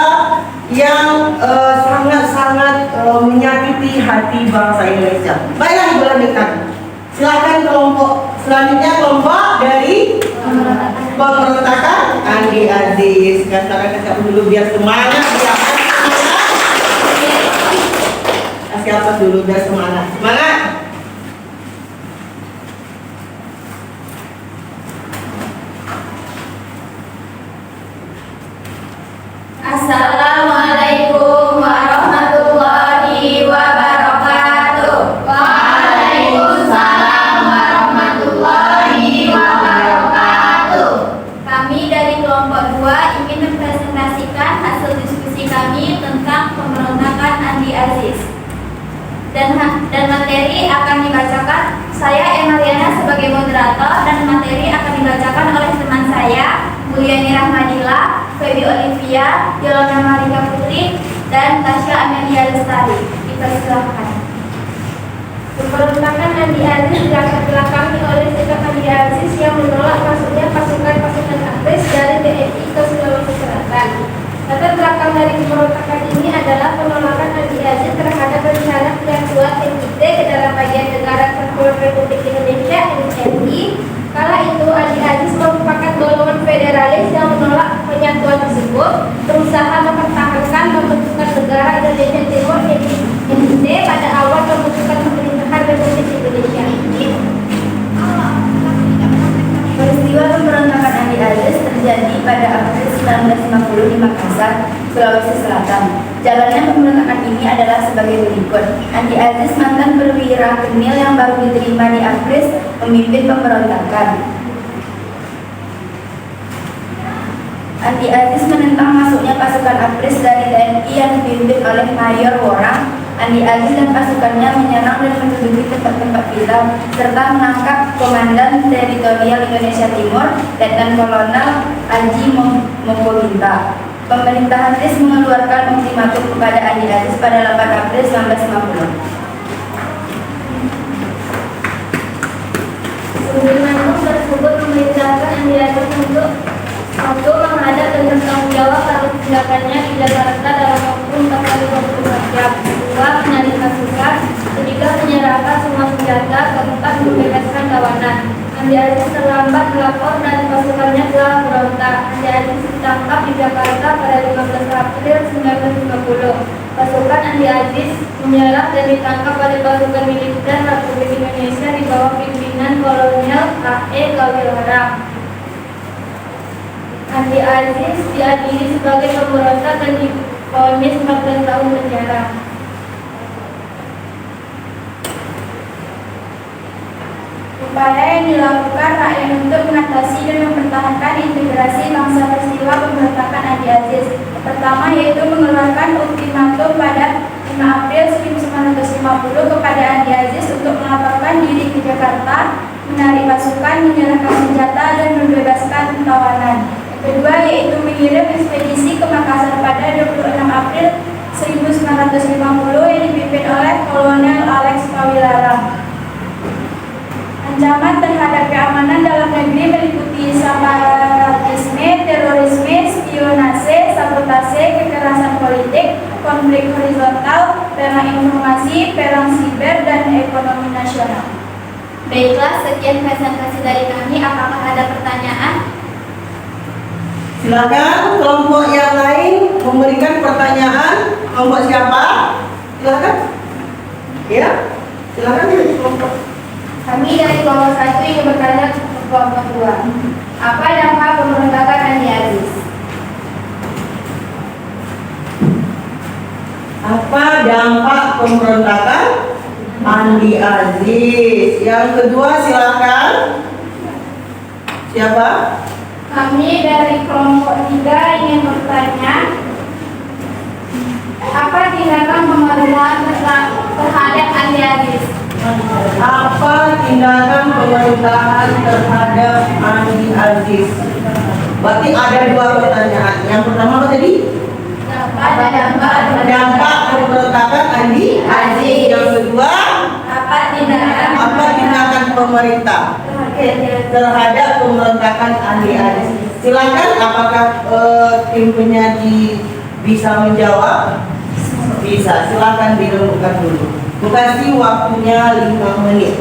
yang sangat-sangat menyakiti hati bangsa Indonesia. Baiklah, Ibu lanjutkan. Silakan kelompok selanjutnya, kelompok dari pemberontakan Andi Aziz. Silakan kasih dulu biar semangat, kasih apa dulu biar semangat. Semangat. Assalamualaikum warahmatullahi wabarakatuh. Waalaikumsalam warahmatullahi wabarakatuh. Kami dari kelompok 2 ingin mempresentasikan hasil diskusi kami tentang pemberontakan Andi Aziz. Dan materi akan dibacakan saya Emaliana sebagai moderator, dan materi akan dibacakan oleh teman saya Mulyani Rahmadila, Feby Olivia, Yolanda Marika Putri, dan Tasya Amelia Lestari. Dipersilakan. Pemberontakan Andi Aziz dilatar belakangi oleh sikap Andi Aziz yang menolak masuknya pasukan-pasukan ABRIS dari TNI ke Sulawesi Selatan. Latar belakang dari pemberontakan ini adalah penolakan Andi Aziz terhadap rencana penyakuan NIT ke dalam bagian negara Kesatuan Republik Indonesia (NRI). Kala itu Andi Aziz merupakan golongan federalis yang menolak penyatuan tersebut, berusaha mempertahankan pembentukan negara Indonesia Timur (NIT) pada awal pembentukan pemerintahan Republik Indonesia ini. Peristiwa pemberontakan Andi Aziz terjadi pada April 1950 di Makassar, Sulawesi Selatan. Jalannya pemberontakan ini adalah sebagai berikut. Andi Aziz, mantan perwira Genil yang baru diterima di ABRIS, memimpin pemberontakan. Andi Aziz menentang masuknya pasukan ABRIS dari TNI yang dipimpin oleh Mayor Worang. Andi Aziz dan pasukannya menyerang dan menduduki tempat-tempat vital serta menangkap Komandan Teritorial Indonesia Timur, Letnan Kolonel Aji Mokolinta. Pemerintah ABRIS mengeluarkan ultimatum kepada Andi Aziz pada 8 April 1950. Ultimatum tersebut memerintahkan Andi Aziz untuk menghadap dan bertanggung jawab atas tindakannya di Jakarta dalam waktu 4x24 jam. 2. Menyalip pasukan. 3. Menyerahkan semua senjata. 4. Membebaskan tawanan. Andi Aziz terlambat melapor dan pasukannya telah berontak. Andi Aziz ditangkap di Jakarta pada 15 April 1950. Pasukan Andi Aziz menyerang dan ditangkap oleh pasukan militer Republik Indonesia di bawah pimpinan Kolonel A.E. Gawilarang. Andi Aziz diadili sebagai pemberontak dan divonis 14 tahun penjara. Upaya yang dilakukan rakyat untuk mengatasi dan mempertahankan integrasi bangsa peristiwa pemberontakan Andi Aziz. Pertama yaitu mengeluarkan ultimatum pada 5 April 1950 kepada Andi Aziz untuk melaporkan diri ke Jakarta, menarik pasukan, menyerahkan senjata, dan membebaskan tawanan. Kedua yaitu mengirim ekspedisi ke Makassar pada 26 April 1950 yang dipimpin oleh Kolonel Alex Gawilarang. Ancaman terhadap keamanan dalam negeri meliputi separatisme, terorisme, spionase, sabotase, kekerasan politik, konflik horizontal, perang informasi, perang siber, dan ekonomi nasional. Baiklah, sekian presentasi dari kami. Apakah ada pertanyaan? Silakan kelompok yang lain memberikan pertanyaan. Kelompok siapa? Silakan. Ya, silakan dari kelompok. Kami dari kelompok 1 ingin bertanya ke kelompok 2. Apa dampak pemberontakan Andi Aziz? Apa dampak pemberontakan Andi Aziz? Yang kedua silakan. Siapa? Kami dari kelompok 3 ingin bertanya, apa tindakan pemerintahan terhadap Andi Aziz? Apa tindakan pemerintahan terhadap Andi Aziz? Berarti ada dua pertanyaan. Yang pertama apa tadi? Apa Dampak pemberontakan Andi Aziz. Yang kedua, apa tindakan pemerintah terhadap pemberontakan Andi Aziz? Silakan, apakah tim penyaji bisa menjawab? Bisa. Silakan dirembukan dulu. Kasih waktunya 5 menit.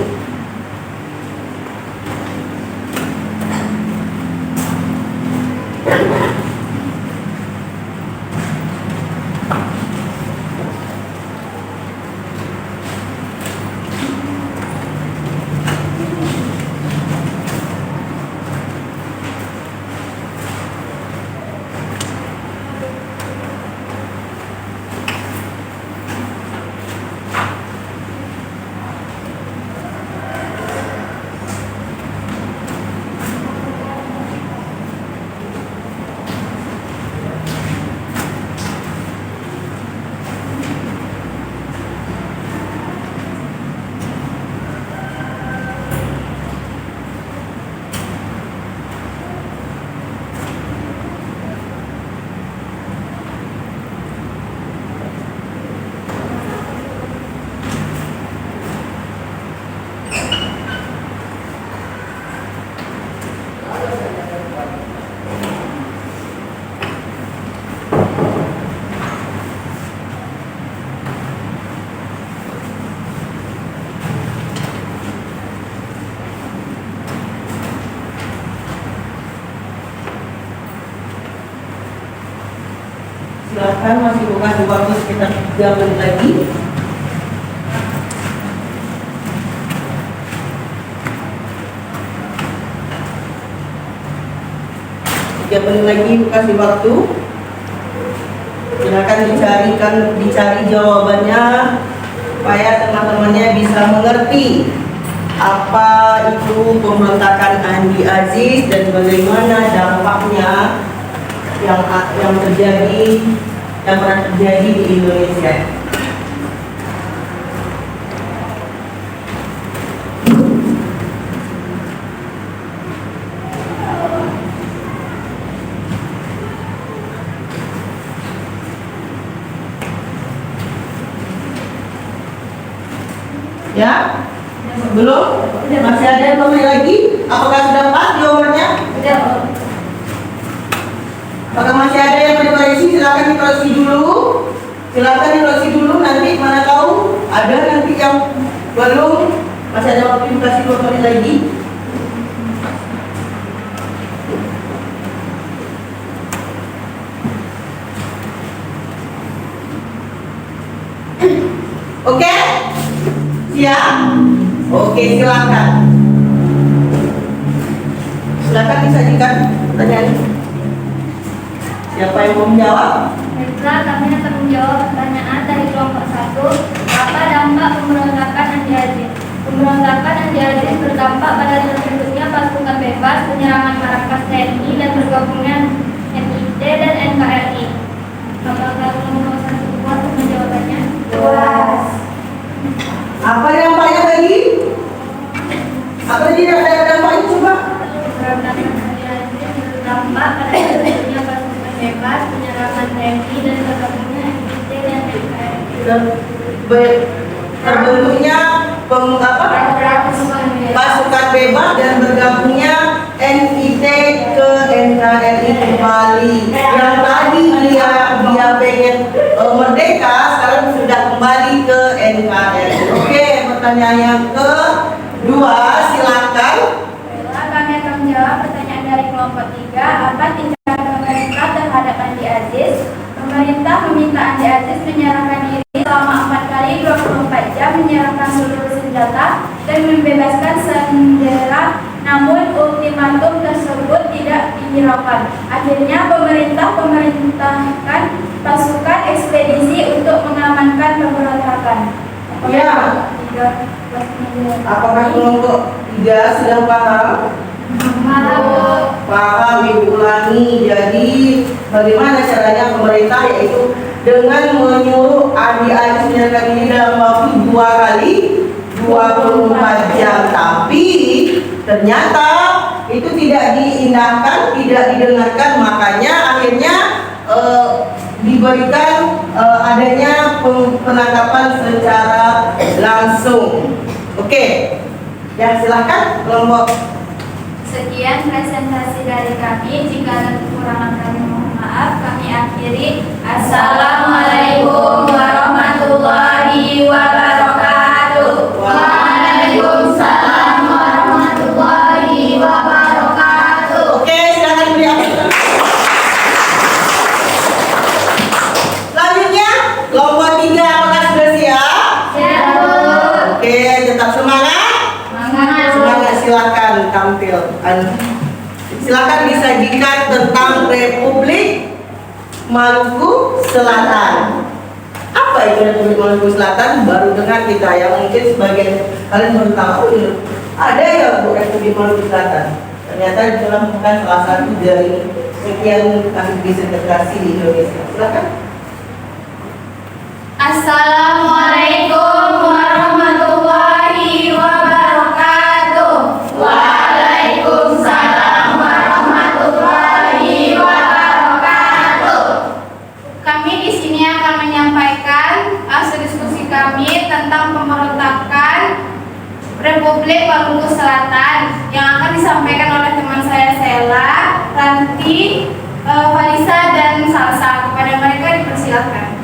Silakan, masih bukan waktu sekitar 3 menit lagi. Tiga menit lagi kasih waktu. Silakan dicari jawabannya supaya teman-temannya bisa mengerti apa itu pemberontakan Andi Aziz dan bagaimana dampaknya yang pernah terjadi di Indonesia. Ya? Belum? Masih ada yang mau lagi? Apakah sudah pas jawabannya? Apakah masih ada yang mau dikoreksi? Silakan dikoreksi dulu. Silakan dikoreksi dulu. Nanti mana tahu ada nanti yang belum. Masih ada waktu dikasih 2 menit lagi. Oke? Siap? Oke, silakan. Silakan disajikan pertanyaan. Siapa yang mau menjawab? Baiklah, kami akan menjawab pertanyaan dari kelompok 1. Apa dampak pemberontakan Andi-Aziz? Pemberontakan Andi-Aziz berdampak pada terbentuknya pasukan bebas, penyerangan markas TNI, dan bergabungnya NIT dan NKRI. Apakah kelompok 1 puas dengan jawabannya? Puas. Apa dampaknya tadi? Apa tadi dampaknya coba? Pemberontakan Andi-Aziz berdampak pada terbentuknya pasukan bebas, penyerangan TNI, dan bergabungnya NIT dan NKRI. Terbentuknya pasukan bebas dan bergabungnya NIT ke NKRI kembali. Yang tadi dia pengen merdeka, sekarang sudah kembali ke NKRI. Oke, pertanyaan yang kedua, silakan. Baiklah, kami akan menjawab pertanyaan dari kelompok 3. Apa tindakan pemerintah terhadap Andi-Aziz? Pemerintah meminta Andi-Aziz menyerahkan diri selama 4 kali 24 jam, menyerahkan seluruh senjata dan membebaskan sandera. Namun ultimatum tersebut tidak dihiraukan. Akhirnya pemerintah memerintahkan pasukan ekspedisi untuk mengamankan pemberontakan. Ya. Apakah kelompok 3 sudah paham? Paham, Ibu ulangi. Jadi bagaimana caranya pemerintah, yaitu dengan menyuruh Andi-Aziz menyerahkan diri dalam waktu 2 kali 24 jam. Tapi ternyata itu tidak diindahkan, tidak didengarkan. Makanya akhirnya diberikan adanya penangkapan secara langsung. Oke, ya silahkan kelompok. Sekian presentasi dari kami. Jika ada kekurangan kami mohon maaf. Kami akhiri. Assalamualaikum warahmatullahi wabarakatuh. Waalaikumsalam warahmatullahi wabarakatuh. Oke, silakan beri aplaus. Selanjutnya kelompok 3, apakah sudah siap? Oke, tetap semangat. Semangat, silakan tampil. Silakan disajikan tentang Republik Maluku Selatan. Apa itu Republik Maluku Selatan? Baru dengar kita ya, mungkin sebagian kalian baru tahu ada ya Republik Maluku Selatan. Ternyata itu merupakan salah satu dari sekian kasus disintegrasi di Indonesia. Silakan. Assalamualaikum warahmatullahi wabarakatuh. Waalaikumsalam warahmatullahi wabarakatuh. Kami di sini akan menyampaikan hasil diskusi kami tentang pemberontakan Republik Maluku Selatan yang akan disampaikan oleh teman saya Sela, Ranti, Falisa, dan Salsa. Kepada mereka dipersilakan.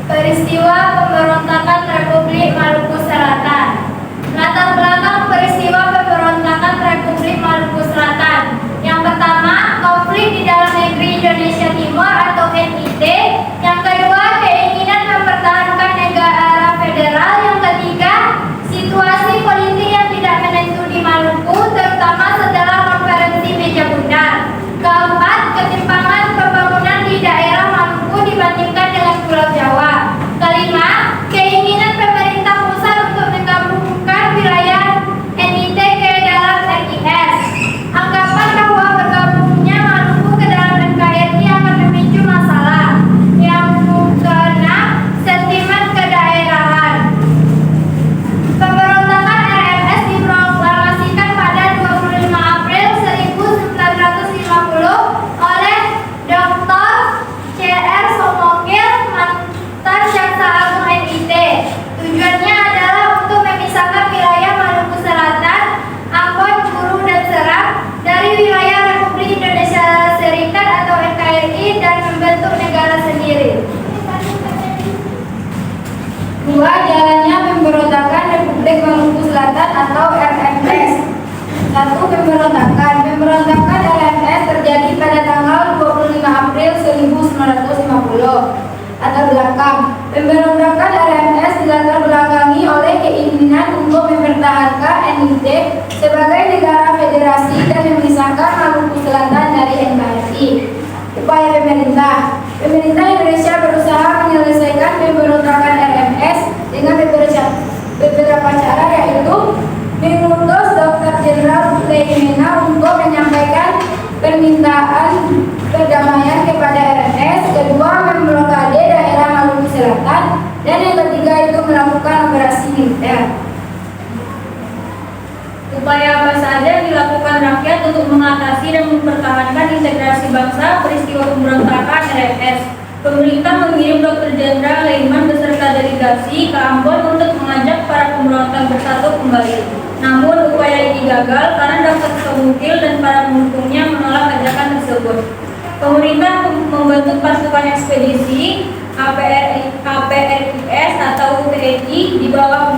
Peristiwa pemberontakan Republik Maluku Selatan. Latar belakang peristiwa pemberontakan Republik Maluku Selatan. Yang pertama, konflik di dalam negeri Indonesia Timur atau NIT. Yang kedua, keinginan mempertahankan negara federal. Yang ketiga, situasi politik yang tidak menentu di Maluku, terutama setelah konferensi meja bundar. Keempat, ketimpangan pembangunan di daerah Maluku dibandingkan dengan Pulau Jawa. Kelima, keinginan pemerintah pusat untuk menggabungkan wilayah NIT ke dalam NIS. Anggapan bahwa bergabungnya Maluku ke dalam NKRI akan memicu masalah. Yang keenam, sentimen kedaerahan. Pemberontakan RMS diproklamasikan pada 25 April 1950 oleh Dr. C.R. Somokil, mantan Jaksa Agung NIT. Tujuannya adalah untuk memisahkan wilayah Maluku Selatan, Ambon, Buru, dan Seram dari wilayah Republik Indonesia Serikat atau NKRI dan membentuk negara sendiri. 2. Jalannya pemberontakan Republik Maluku Selatan atau RMS. 1. Pemberontakan RMS terjadi pada tanggal 25 April 1950. Latar belakang, Pemberontakan RMS dilatar belakangi oleh keinginan untuk mempertahankan NIT sebagai negara federasi dan memisahkan Maluku Selatan dari NKRI. Upaya pemerintah Indonesia berusaha menyelesaikan pemberontakan RMS dengan beberapa cara, yaitu mengutus Dr. Jenderal Leimena untuk menyampaikan permintaan perdamaian kepada RMS, kedua memblokade daerah Maluku Selatan, dan yang ketiga itu melakukan operasi militer. Upaya apa saja yang dilakukan rakyat untuk mengatasi dan mempertahankan integrasi bangsa peristiwa pemberontakan RMS? Pemerintah mengirim Dr. Jenderal Leiman beserta delegasi ke Ambon untuk mengajak para pemberontak bersatu kembali. Namun upaya ini gagal karena Dr. Sobukil dan para pendukungnya menolak ajakan tersebut. Pemerintah membentuk pasukan ekspedisi APRIS atau TNI di bawah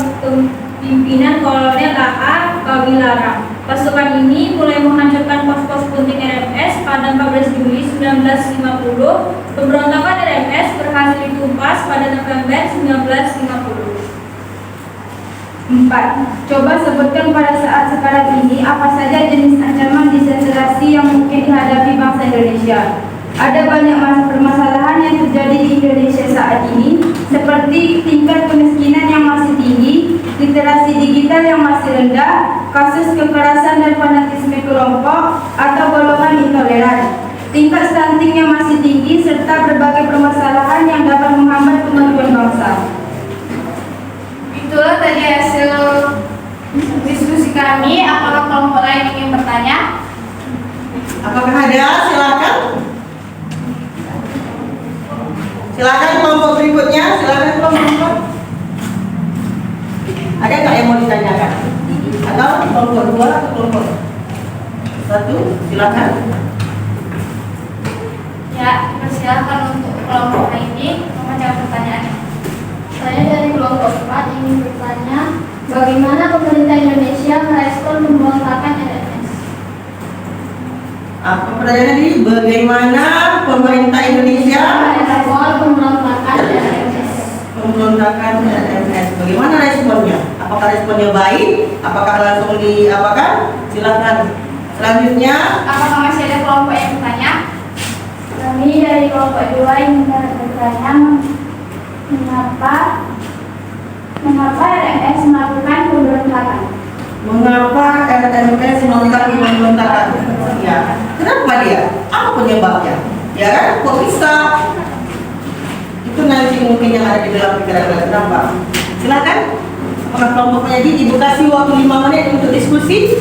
pimpinan Kolonel AA Kawilara. Pasukan ini mulai menghancurkan pos-pos penting RMS pada 14 Juli 1950. Pemberontakan RMS berhasil ditumpas pada November 1950. 4. Coba sebutkan pada saat sekarang ini apa saja jenis ancaman disentralisasi yang mungkin dihadapi bangsa Indonesia. Ada banyak permasalahan yang terjadi di Indonesia saat ini, seperti tingkat kemiskinan yang masih tinggi, literasi digital yang masih rendah, kasus kekerasan dan fanatisme kelompok atau golongan intoleran, tingkat stunting yang masih tinggi, serta berbagai permasalahan yang dapat menghambat kemajuan bangsa. Itulah tadi hasil diskusi kami. Apakah kelompok lain ingin bertanya? Apakah ada? Silakan. Silakan kelompok berikutnya. Silakan kelompok. Ada nggak yang mau ditanyakan? Atau kelompok 2 atau kelompok 1? Silakan. Ya, persilakan untuk kelompok ini membaca pertanyaan. Saya dari kelompok 4 ingin bertanya, bagaimana pemerintah Indonesia merespon pemberontakan RMS? Apa pertanyaannya tadi? Bagaimana pemerintah Indonesia Merespon pemberontakan RMS. pemberontakan RMS? Bagaimana responnya? Apakah responnya baik? Apakah langsung diapakan? Silakan. Selanjutnya, Apakah masih ada kelompok yang bertanya? Kami dari kelompok 2 ingin bertanya, mengapa RMS melakukan pemberontakan? mengapa RMS melakukan pemberontakan? Ya, kenapa dia? Apa penyebabnya? Ya kan? Kok bisa? Itu nanti mungkin yang ada di dalam pikiran kenapa. Silakan. Apakah kelompoknya dibu kasih waktu 5 menit untuk diskusi?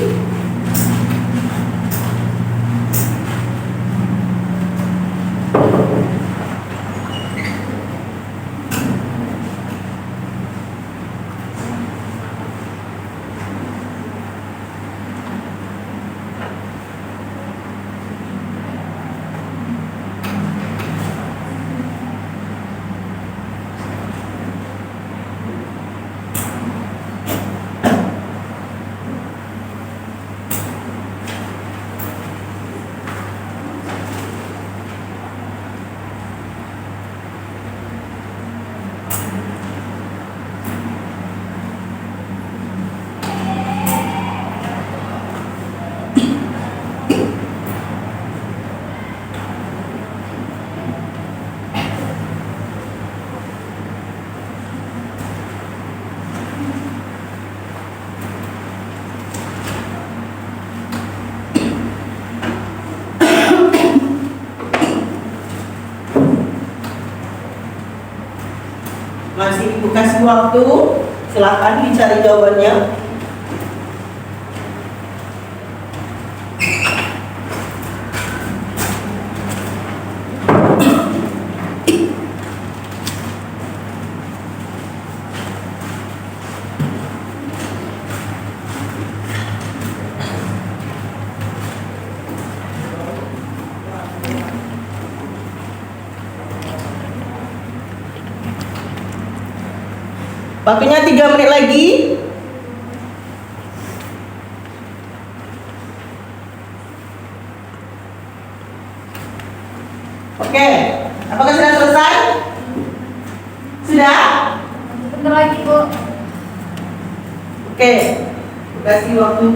Masih ibu kasih waktu, silakan dicari jawabannya. Waktunya 3 menit lagi. Oke, apakah sudah selesai? Sudah? lagi, Bu. Oke, kasih waktu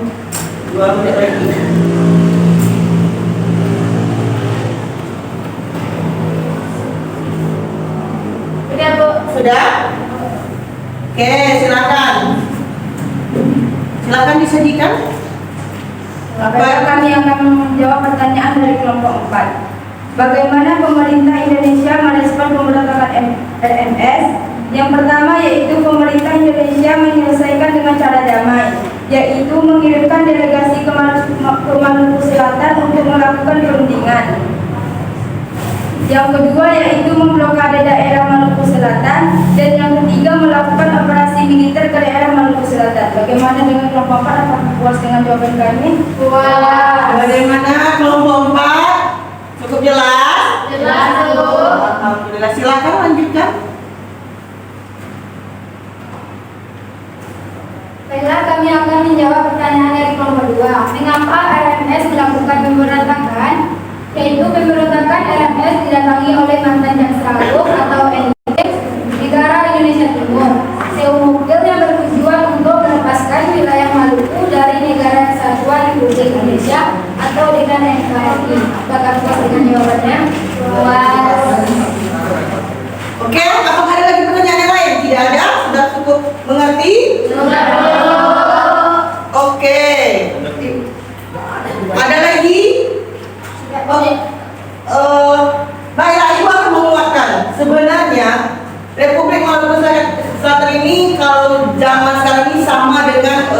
2 menit lagi. Sudah, Bu. Sudah? Oke, silakan. Silakan disajikan. Baik, kami akan menjawab pertanyaan dari kelompok 4. Bagaimana pemerintah Indonesia merespon pemberontakan RMS? Yang pertama yaitu pemerintah Indonesia menyelesaikan dengan cara damai, yaitu mengirimkan delegasi ke Maluku Selatan untuk melakukan perundingan. Yang kedua yaitu memblokade daerah Maluku Selatan, dan yang ketiga melakukan operasi militer ke daerah Maluku Selatan. Bagaimana dengan kelompok 4? Apakah puas dengan jawaban kami? Puas. Bagaimana kelompok 4? Cukup jelas? Jelas, Bu. Alhamdulillah, silakan lanjutkan. Baiklah, kami akan menjawab pertanyaan dari kelompok 2. Mengapa RMS melakukan pemberontakan? Yaitu pemberontakan RMS didatangi oleh mantan jaksa agung atau NIS negara Indonesia Timur. Seumukil yang bertujuan untuk melepaskan wilayah Maluku dari negara kesatuan Republik Indonesia atau dengan NKRI. Apakah puas dengan jawabannya? Puas. Oke, apakah ada lagi pertanyaan yang lain? Tidak ada? Sudah cukup mengerti? Sudah. Oke. Ada lagi? Baiklah, Ibu akan menguatkan. Sebenarnya Republik Maluku Selatan ini kalau zaman sekarang ini sama dengan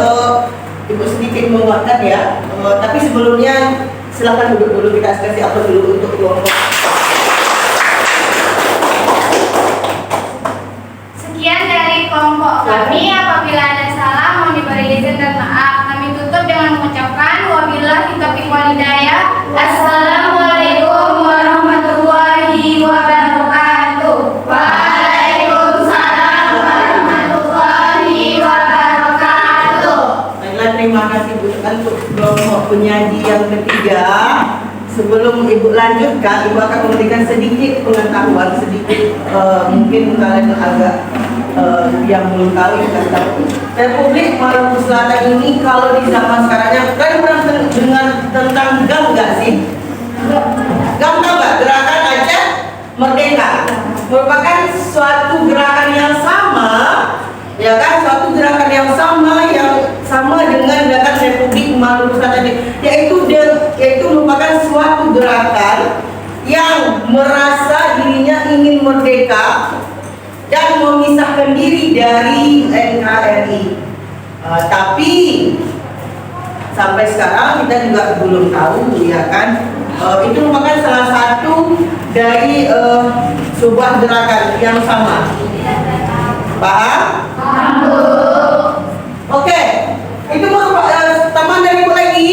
Ibu sedikit menguatkan ya. Tapi sebelumnya silakan duduk dulu, kita kasih apa dulu untuk kelompok. Sekian dari kelompok kami. Apabila ada salah, mohon diberi izin dan maaf. Kami tutup dengan mengucapkan wabillahi taufiq wal hidayah. Assalamualaikum warahmatullahi wabarakatuh. Waalaikumsalam warahmatullahi wabarakatuh. Baiklah, terima kasih Bu untuk kelompok penyaji yang ketiga. Sebelum Ibu lanjutkan, Ibu akan memberikan sedikit pengetahuan, sedikit mungkin kalian agak yang belum tahu, kita tahu. Republik Maluku Selatan ini kalau di zaman sekarangnya, kalian pernah dengar tentang GAM nggak sih? GAM tahu nggak? Gerakan Aceh Merdeka merupakan suatu gerakan yang sama, ya kan? Suatu gerakan yang sama dengan gerakan Republik Maluku Selatan ini, yaitu merupakan suatu gerakan yang merasa dirinya ingin merdeka dan memisahkan diri dari NKRI. Tapi sampai sekarang kita juga belum tahu, ya kan? Itu merupakan salah satu dari sebuah gerakan yang sama. Paham? Oke, itu merupakan tambahan dari Ibu lagi.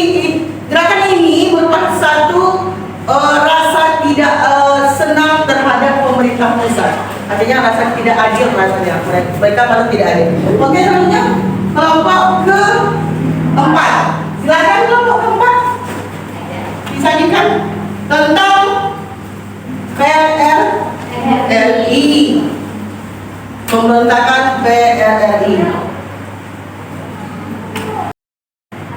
Gerakan ini merupakan satu rasa tidak senang terhadap pemerintah pusat. Artinya rasa tidak adil rasanya. Mereka merasa tidak adil. Oke, selanjutnya kelompok keempat. Silakan kelompok keempat disajikan tentang PRRI, pemberontakan PRRI.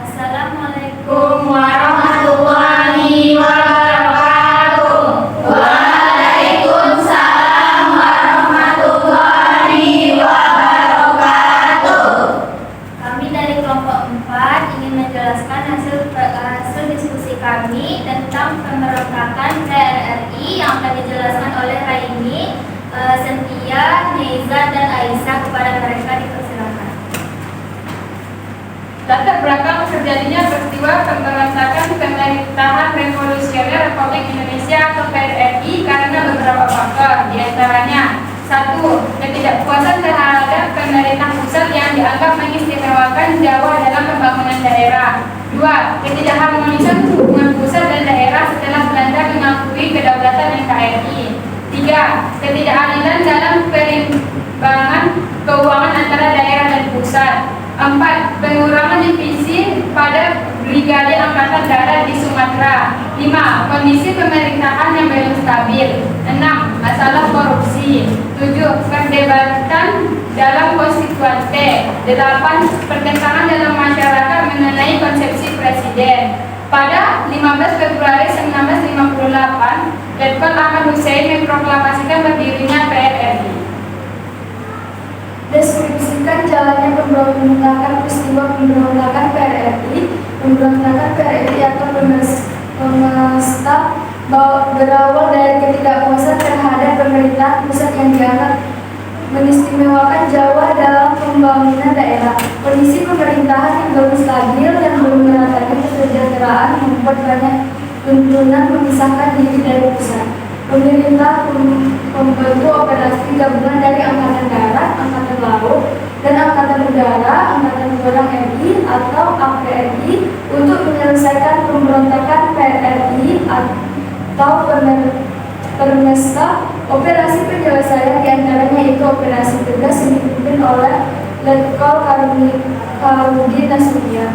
Assalamualaikum warahmatullahi wabarakatuh. Waalaikumsalam warahmatullahi wabarakatuh. Kami dari kelompok 4 ingin menjelaskan hasil diskusi kami tentang pemberontakan PRRI yang akan dijelaskan oleh Raini, Sentia, Neza, dan Aisyah. Kepada mereka dipersilakan. Latar belakang terjadinya peristiwa pemberontakan pemerintahan revolusioner Republik Indonesia atau PRRI karena beberapa faktor, diantaranya: 1. Ketidakpuasan terhadap pemerintah pusat yang dianggap mengistimewakan Jawa dalam pembangunan daerah. 2. Ketidakharmonisan hubungan pusat dan daerah setelah Belanda mengakui kedaulatan NKRI. 3. Ketidakadilan dalam perimbangan keuangan antara daerah dan pusat. 4. Pengurangan divisi pada Brigade Angkatan Darat di Sumatera. 5. Kondisi pemerintahan yang belum stabil. 6. Masalah korupsi. 7. Perdebatan dalam Konstituan T. 8. Pertentangan dalam masyarakat mengenai konsepsi presiden. Pada 15 Februari 1958, Letkol Ahmad Hussein memproklamasikan berdirinya PRRI. Deskripsikan jalannya pemberontakan peristiwa pemberontakan PRRI. Pemberontakan PRRI atau pemesta berawal dari ketidakpuasan terhadap pemerintah pusat yang dianggap mengistimewakan Jawa dalam pembangunan daerah. Kondisi pemerintahan yang belum stabil dan belum meratanya kesejahteraan membuat banyak tuntunan memisahkan diri dari pusat. Pemerintah membantu operasi gabungan dari Angkatan Darat, Angkatan Laut, dan Angkatan Udara, Angkatan Udara RI atau APRI untuk menyelesaikan pemberontakan PRRI atau Permesta. Operasi penyelesaian diantaranya itu Operasi Tegas yang dipimpin oleh Letkol Karudi Nasution.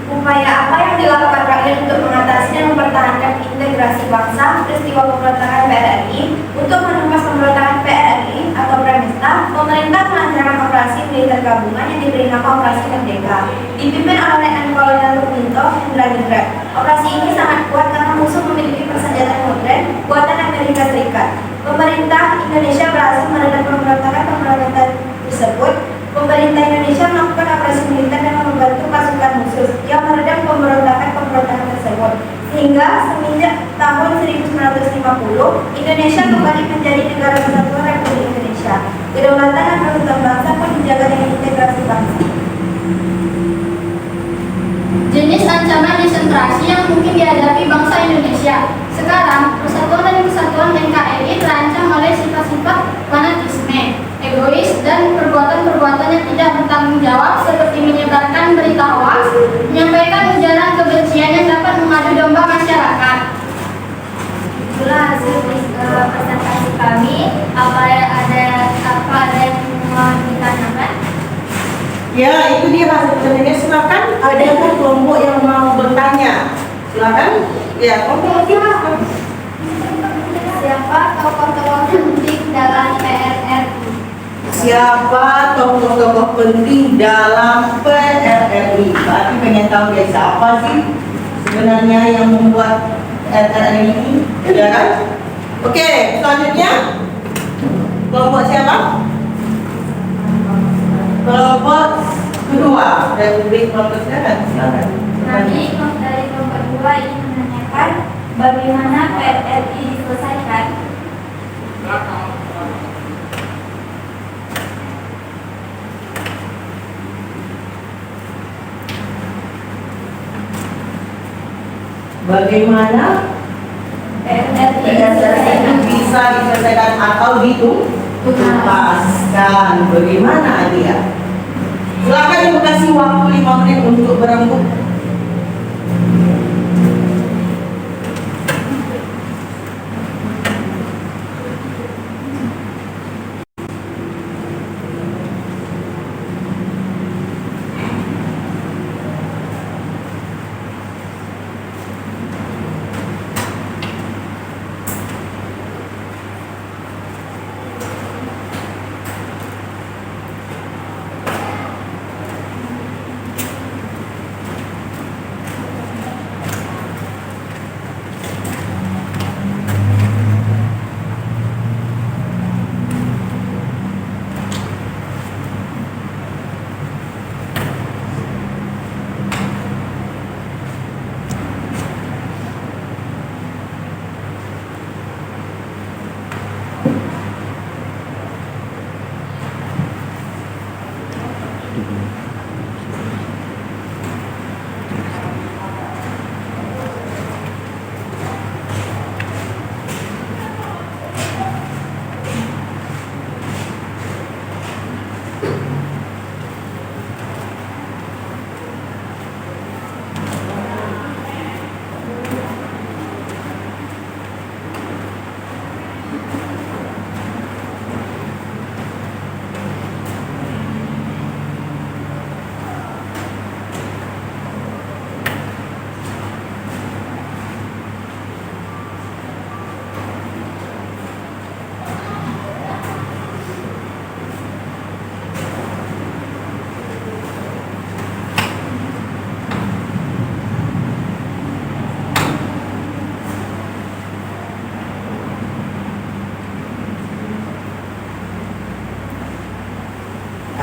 Upaya apa yang dilakukan rakyat untuk mengatasi dan mempertahankan integrasi bangsa peristiwa pemberontakan PRRI? Untuk menumpas pemberontakan PRRI atau Pramesta, pemerintah melancarkan operasi militer gabungan yang diberi nama Operasi Merdeka, dipimpin oleh Letnan Kolonel Ruminto Hendra. Operasi ini sangat kuat karena musuh memiliki persenjataan modern buatan Amerika Serikat. Pemerintah Indonesia berhasil meredam pemberontakan tersebut. Pemerintah Indonesia melakukan operasi militer dan membantu pasukan musuh yang meredam pemberontakan tersebut. Sehingga semenjak tahun 1950, Indonesia kembali menjadi negara kesatuan Republik Indonesia. Kedaulatan dan persatuan bangsa pun dijaga dengan integrasi bangsa. Jenis ancaman desentrasi yang mungkin dihadapi bangsa Indonesia. Sekarang, persatuan dan kesatuan NKRI terancam oleh sifat-sifat fanatisme, egois, dan perbuatan-perbuatan yang tidak bertanggung jawab seperti menyebarkan berita hoax, menyampaikan ujaran kebencian yang dapat mengadu domba masyarakat. Itulah hasil presentasi kami. Apa ada yang mau ditanyakan? Ya, itu dia hasil pertanyaan. Silakan, ada kelompok yang mau bertanya. Silakan. Ya, kelompok silakan. Siapa tokoh-tokoh penting dalam PRRI? Siapa tokoh-tokoh penting dalam PRRI? Berarti pengen tahu dia siapa sih sebenarnya yang membuat PRRI ini, ya kan? Oke, selanjutnya kelompok siapa? Kelompok kedua, Republik Kelompok silakan. Kami dari kelompok 2 ingin menanyakan bagaimana PRRI diselesaikan. Bagaimana PRRI bisa diselesaikan atau dituntaskan? Bagaimana dia? Silakan Ibu kasih waktu 5 menit untuk berembuk.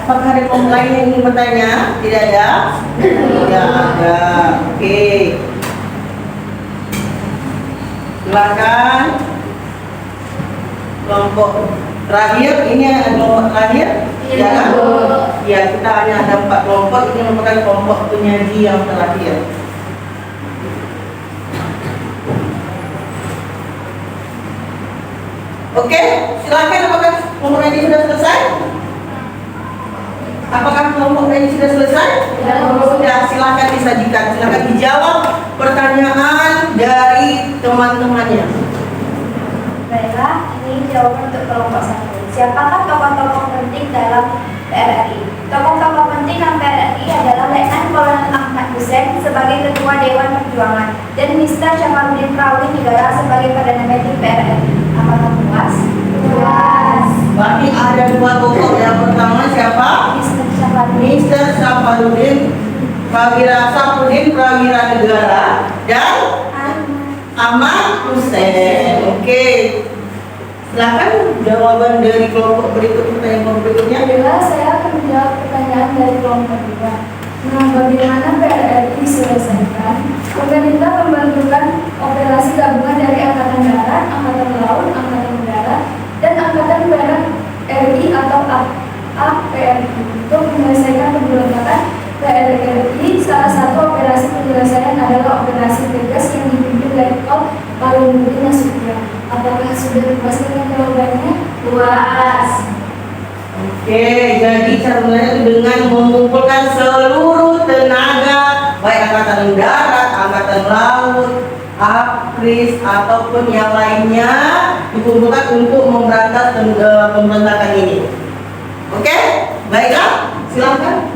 Apakah ada kelompok lain yang ingin bertanya? Tidak ada? Tidak ada. Oke. Silakan. Kelompok terakhir, ini ada kelompok terakhir? Iya, kan? Bu. Ya, kita hanya ada 4 kelompok. Ini merupakan kelompok penyaji yang terakhir. Oke, silakan. Apakah kelompok ini sudah selesai? Apakah kelompok ini sudah selesai? Sudah, silakan disajikan. Silakan dijawab pertanyaan dari teman-temannya. Baiklah, ini jawaban untuk kelompok 1. Siapakah tokoh-tokoh penting dalam PRRI? Tokoh-tokoh penting dalam PRRI adalah Letnan Kolonel Ahmad Hussein sebagai Ketua Dewan Perjuangan dan Mr. Syafruddin Prawi Negara sebagai Perdana Menteri PRRI. Apakah puas? Puas. Berarti ada 2 tokoh. Yang pertama siapa? Mr. Syafruddin. Mr. Syafruddin Prawira Negara dan Ahmad Hussein. Oke. Silakan jawaban dari kelompok pertanyaan berikutnya. Bila saya akan menjawab pertanyaan dari kelompok 2. Nah, bagaimana PRRI diselesaikan? Pemerintah membentukkan operasi gabungan dari Angkatan Darat, Angkatan Laut, Angkatan Udara, dan Angkatan Darat RI atau APRI untuk menyelesaikan pemberontakan PRRI. Salah satu operasi penyelesaian adalah operasi Tegas yang dipimpin Letkol Palungguti Nasution. Apakah sudah puas dengan jawabannya? Puas. Oke, jadi cara mulainya itu dengan mengumpulkan seluruh tenaga baik angkatan darat, angkatan laut, APRIS ataupun yang lainnya dikumpulkan untuk memberantas pemberontakan ini. Oke, baiklah, silakan.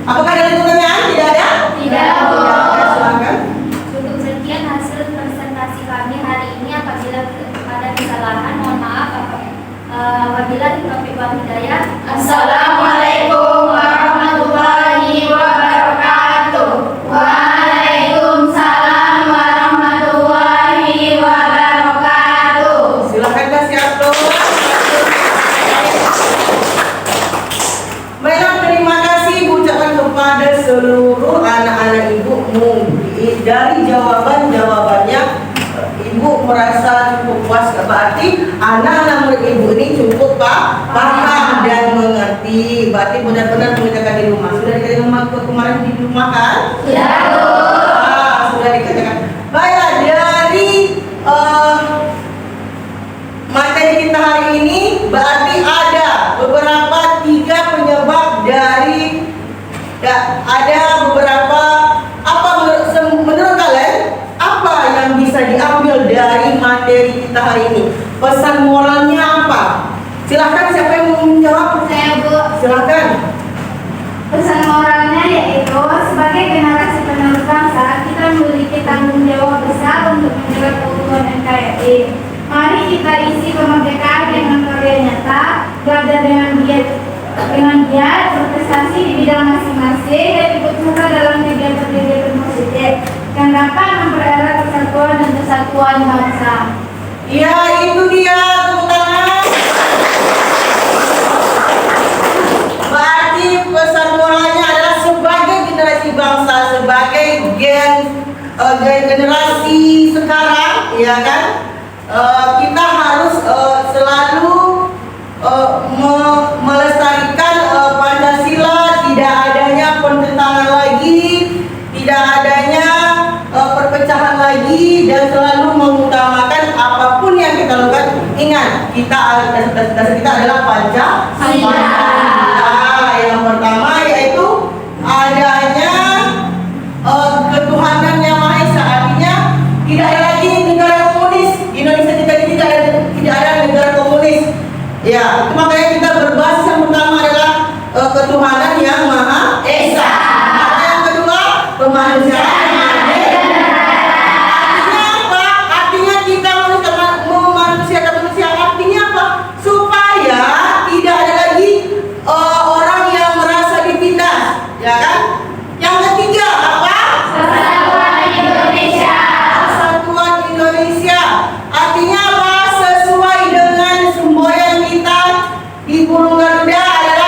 Apakah ada pertanyaan? Tidak ada? Tidak, Bu. Silakan. Untuk sekian hasil presentasi kami hari ini. Apabila ada kesalahan, mohon maaf. Apabila Taufiq wal Hidayah. Assalamualaikum warahmatullahi wabarakatuh. Waalaikumsalam warahmatullahi wabarakatuh. Silakan Kak Siapto. Baiklah, terima kasih ucapkan kepada seluruh anak-anak ibu. Dari jawabannya ibu merasa cukup puas, berarti anak-anak murid ibu ini cukup paham dan mengerti. Berarti benar-benar mengerjakan di rumah. Sudah dikerjakan kemarin di rumah kan? Ya, Bu. Sudah dikerjakan. Baiklah, dari materi kita hari ini berarti ada beberapa 3 penyebab dari ada beberapa menurut kalian apa yang bisa diambil dari materi kita hari ini? Pesan moralnya apa? Silahkan, siapa yang mau menjawab? Saya, Bu. Silahkan. Pesan moralnya yaitu sebagai generasi penerus bangsa, kita memiliki tanggung jawab besar untuk menjaga keutuhan NKRI. Mari kita isi kemerdekaan dengan karya nyata, belajar dengan giat, berprestasi di bidang masing-masing, dan ikut serta dalam kegiatan-kegiatan positif yang dapat mempererat persatuan dan kesatuan bangsa. Ya, itu dia, tepuk tangan. Berarti pesan moralnya adalah sebagai generasi bangsa, sebagai generasi sekarang, ya kan? Kita harus selalu melestarikan Pancasila, tidak adanya penentangan lagi, tidak adanya perpecahan lagi, dan selalu mengutamakan apapun yang kita lakukan. Ingat, dasar kita adalah Pancasila. Yang pertama yaitu adanya ketuhanan yang Maha Esa, artinya tidak ada lagi negara komunis. Di Indonesia kita ini tidak ada negara komunis. Ya, itu makanya kita berbasis yang pertama adalah ketuhanan yang Maha Esa. Maka yang kedua, kemanusiaan. Artinya apa? Artinya kita memanusiakan manusia. Artinya apa? Supaya tidak ada lagi orang yang merasa ditindas, ya kan? Yang ketiga apa? Persatuan Indonesia. Persatuan Indonesia. Artinya apa? Sesuai dengan semboyan kita di Burung Garuda adalah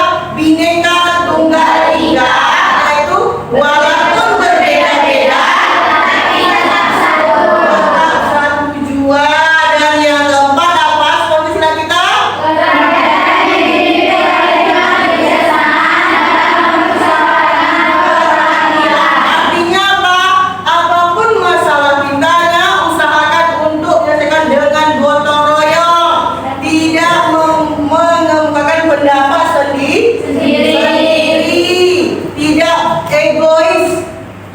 berpendapat sendiri, tidak egois.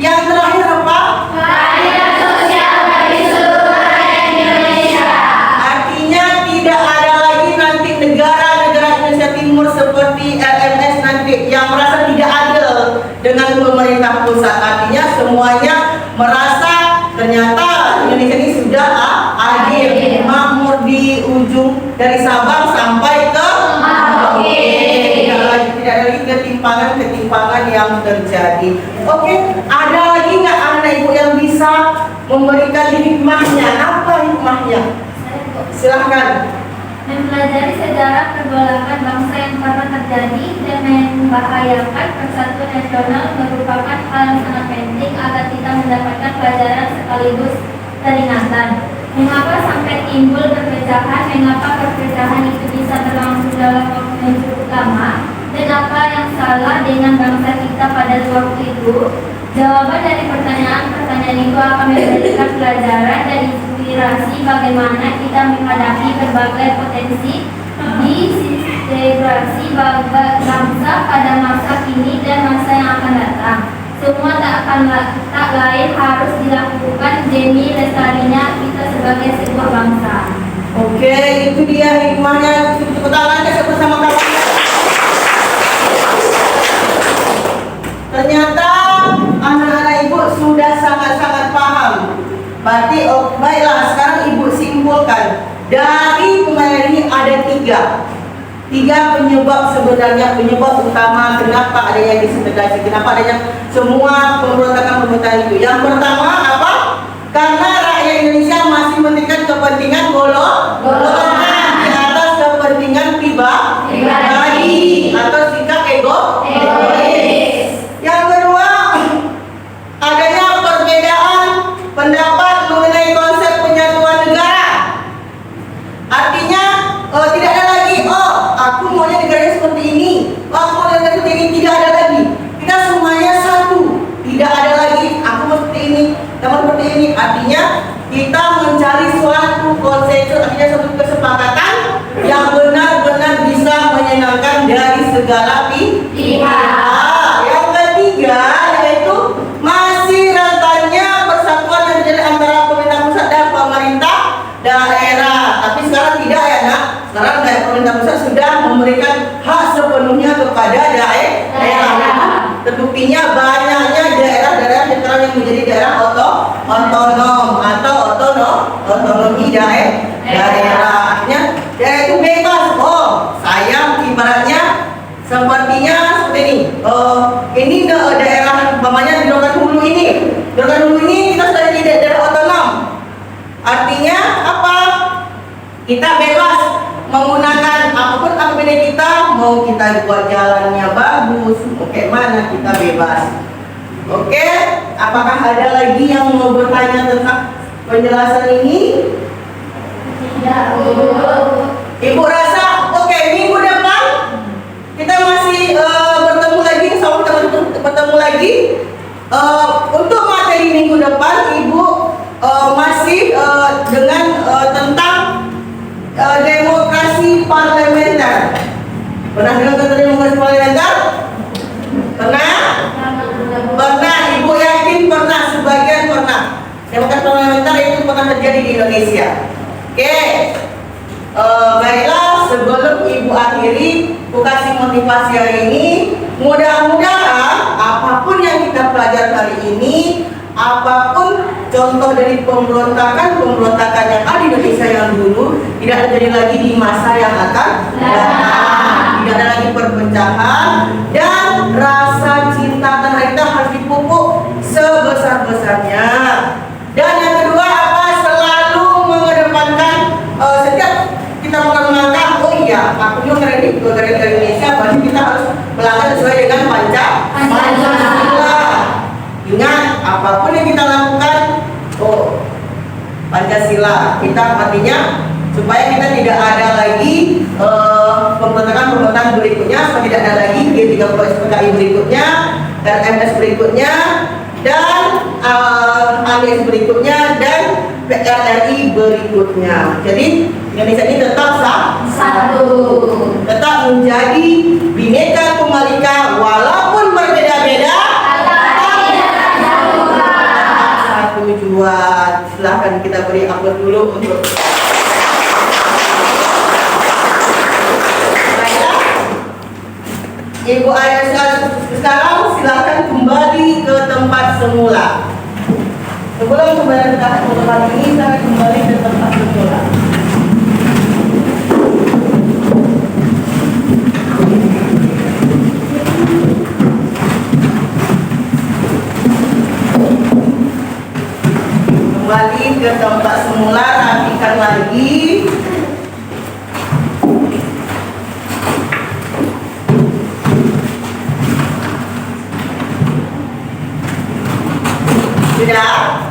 Yang terakhir apa? Keadilan sosial bagi seluruh rakyat Indonesia. Artinya tidak ada lagi nanti negara-negara Indonesia Timur seperti LMS nanti yang merasa tidak adil dengan pemerintah pusat. Artinya semuanya merasa ternyata Indonesia ini sudah adil, makmur di ujung dari Sabang sampai ke Merauke. Tidak ada lagi ketimpangan yang terjadi. Oke, ada lagi nggak anak ibu yang bisa memberikan hikmahnya? Apa hikmahnya? Silahkan. Mempelajari sejarah pergolakan bangsa yang pernah terjadi dan membahayakan persatuan nasional merupakan hal yang sangat penting agar kita mendapatkan pelajaran sekaligus peringatan. Mengapa sampai timbul perpecahan? Mengapa perpecahan itu bisa berlangsung dalam waktu yang cukup lama? Dan apa yang salah dengan bangsa kita pada waktu itu? Jawaban dari pertanyaan-pertanyaan itu akan memberikan pelajaran dan inspirasi bagaimana kita menghadapi berbagai potensi disintegrasi bangsa pada masa kini dan masa yang akan datang. Semua tak lain harus dilakukan demi lestarinya kita sebagai sebuah bangsa. Oke, itu dia hikmahnya. Tepuk tangan bersama kawan. Ternyata anak-anak ibu sudah sangat-sangat paham. Berarti baiklah, sekarang ibu simpulkan dari pemain ini ada tiga penyebab sebenarnya, penyebab utama kenapa adanya disintegrasi, kenapa adanya semua pemberontakan itu. Yang pertama apa? Karena rakyat Indonesia masih mementingkan kepentingan golongan di atas kepentingan pribadi atau sikap egois. Yang kedua, adanya perbedaan pendapat mengenai konsep penyatuan negara. Artinya tidak ada lagi, aku maunya negaranya seperti ini, aku mau negara seperti ini, tidak ada lagi. Kita semuanya satu, tidak ada lagi aku mau seperti ini, kamu seperti ini. Artinya kita mencari suatu konsensus, artinya suatu kesepakatan yang benar-benar bisa menyenangkan dari segala pihak. Yang ketiga yaitu masih rentannya persatuan yang terjadi antara pemerintah pusat dan pemerintah daerah. Tapi sekarang tidak ya nak. Sekarang pemerintah pusat sudah memberikan hak sepenuhnya kepada daerah. Terbuktinya banyaknya daerah-daerah sekarang yang menjadi daerah otonom atau otonomi daerah. Artinya daerah itu bebas. Saya ibaratnya sepertinya seperti ini. Ini daerah umpamanya di Rokan Hulu ini. Rokan Hulu ini kita sudah jadi daerah otonom. Artinya apa? Kita bebas menggunakan apapun APBD kita, mau kita buat jalannya bagus, mau kayak mana kita bebas. Oke, apakah ada lagi yang mau bertanya tentang penjelasan ini? Tidak. Ibu rasa oke, minggu depan kita masih bertemu lagi, insya Allah kita bertemu lagi. Untuk materi minggu depan ibu masih dengan tentang demokrasi parlementer. Pernah dengar tentang demokrasi parlementer? Pernah? Pernah, ibu yakin pernah, sebagian pernah. Demokrasi parlementer itu pernah terjadi di Indonesia. Oke. Baiklah, sebelum ibu akhiri, aku kasih motivasi hari ini. Mudah-mudahan apapun yang kita pelajari hari ini, apapun contoh dari pemberontakan yang ada di Indonesia yang dulu, tidak terjadi lagi di masa yang akan datang. Tidak ada lagi perpecahan, dan rasa cinta tanah kita harus dipupuk sebesar-besarnya. Dan yang kedua apa? Selalu mengedepankan setiap kita mengenalkan, oh iya, aku juga dari Indonesia, berarti kita harus melangkah sesuai dengan Pancasila. Ingat, apapun yang kita lakukan, Pancasila. Kita artinya supaya kita tidak ada lagi pemberontakan berikutnya, supaya tidak ada lagi G30 SPKI berikutnya, RMS berikutnya, dan AMS berikutnya, dan PRRI berikutnya. Jadi Indonesia ini tetap satu, tetap menjadi menjadi Bhinneka Tunggal Ika walaupun berbeda-beda. Satu tujuan. Silahkan kita beri aplaus dulu untuk Ibu ayah sekarang silakan kembali ke tempat semula. Sebelum kembali ke tempat ini, saya kembali ke tempat semula. Kembali ke tempat semula, rapikan lagi. Sudah,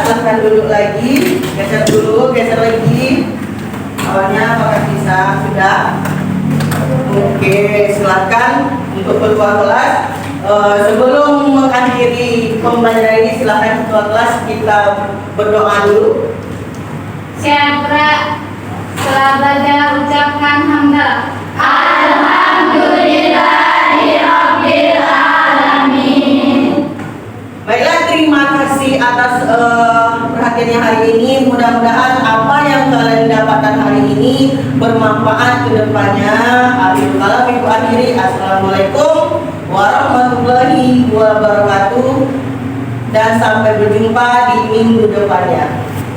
silahkan duduk lagi. Geser dulu, geser lagi. Awalnya pakai pisang, sudah. Oke, silahkan untuk ketua kelas. Sebelum mengakhiri pembelajaran ini, silahkan ketua kelas kita berdoa dulu. Siapa setelah belajar ucapkan hamdalah. Alhamdulillahirabbil alamin. Baiklah, terima kasih atas perhatiannya hari ini. Mudah-mudahan apa yang kalian dapatkan hari ini bermanfaat ke depannya. Akhirul kalam ibu akhiri. Assalamualaikum warahmatullahi wabarakatuh. Dan sampai berjumpa di minggu depannya.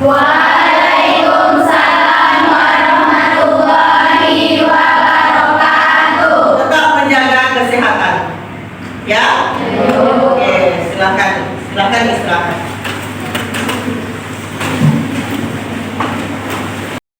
Waalaikumsalam.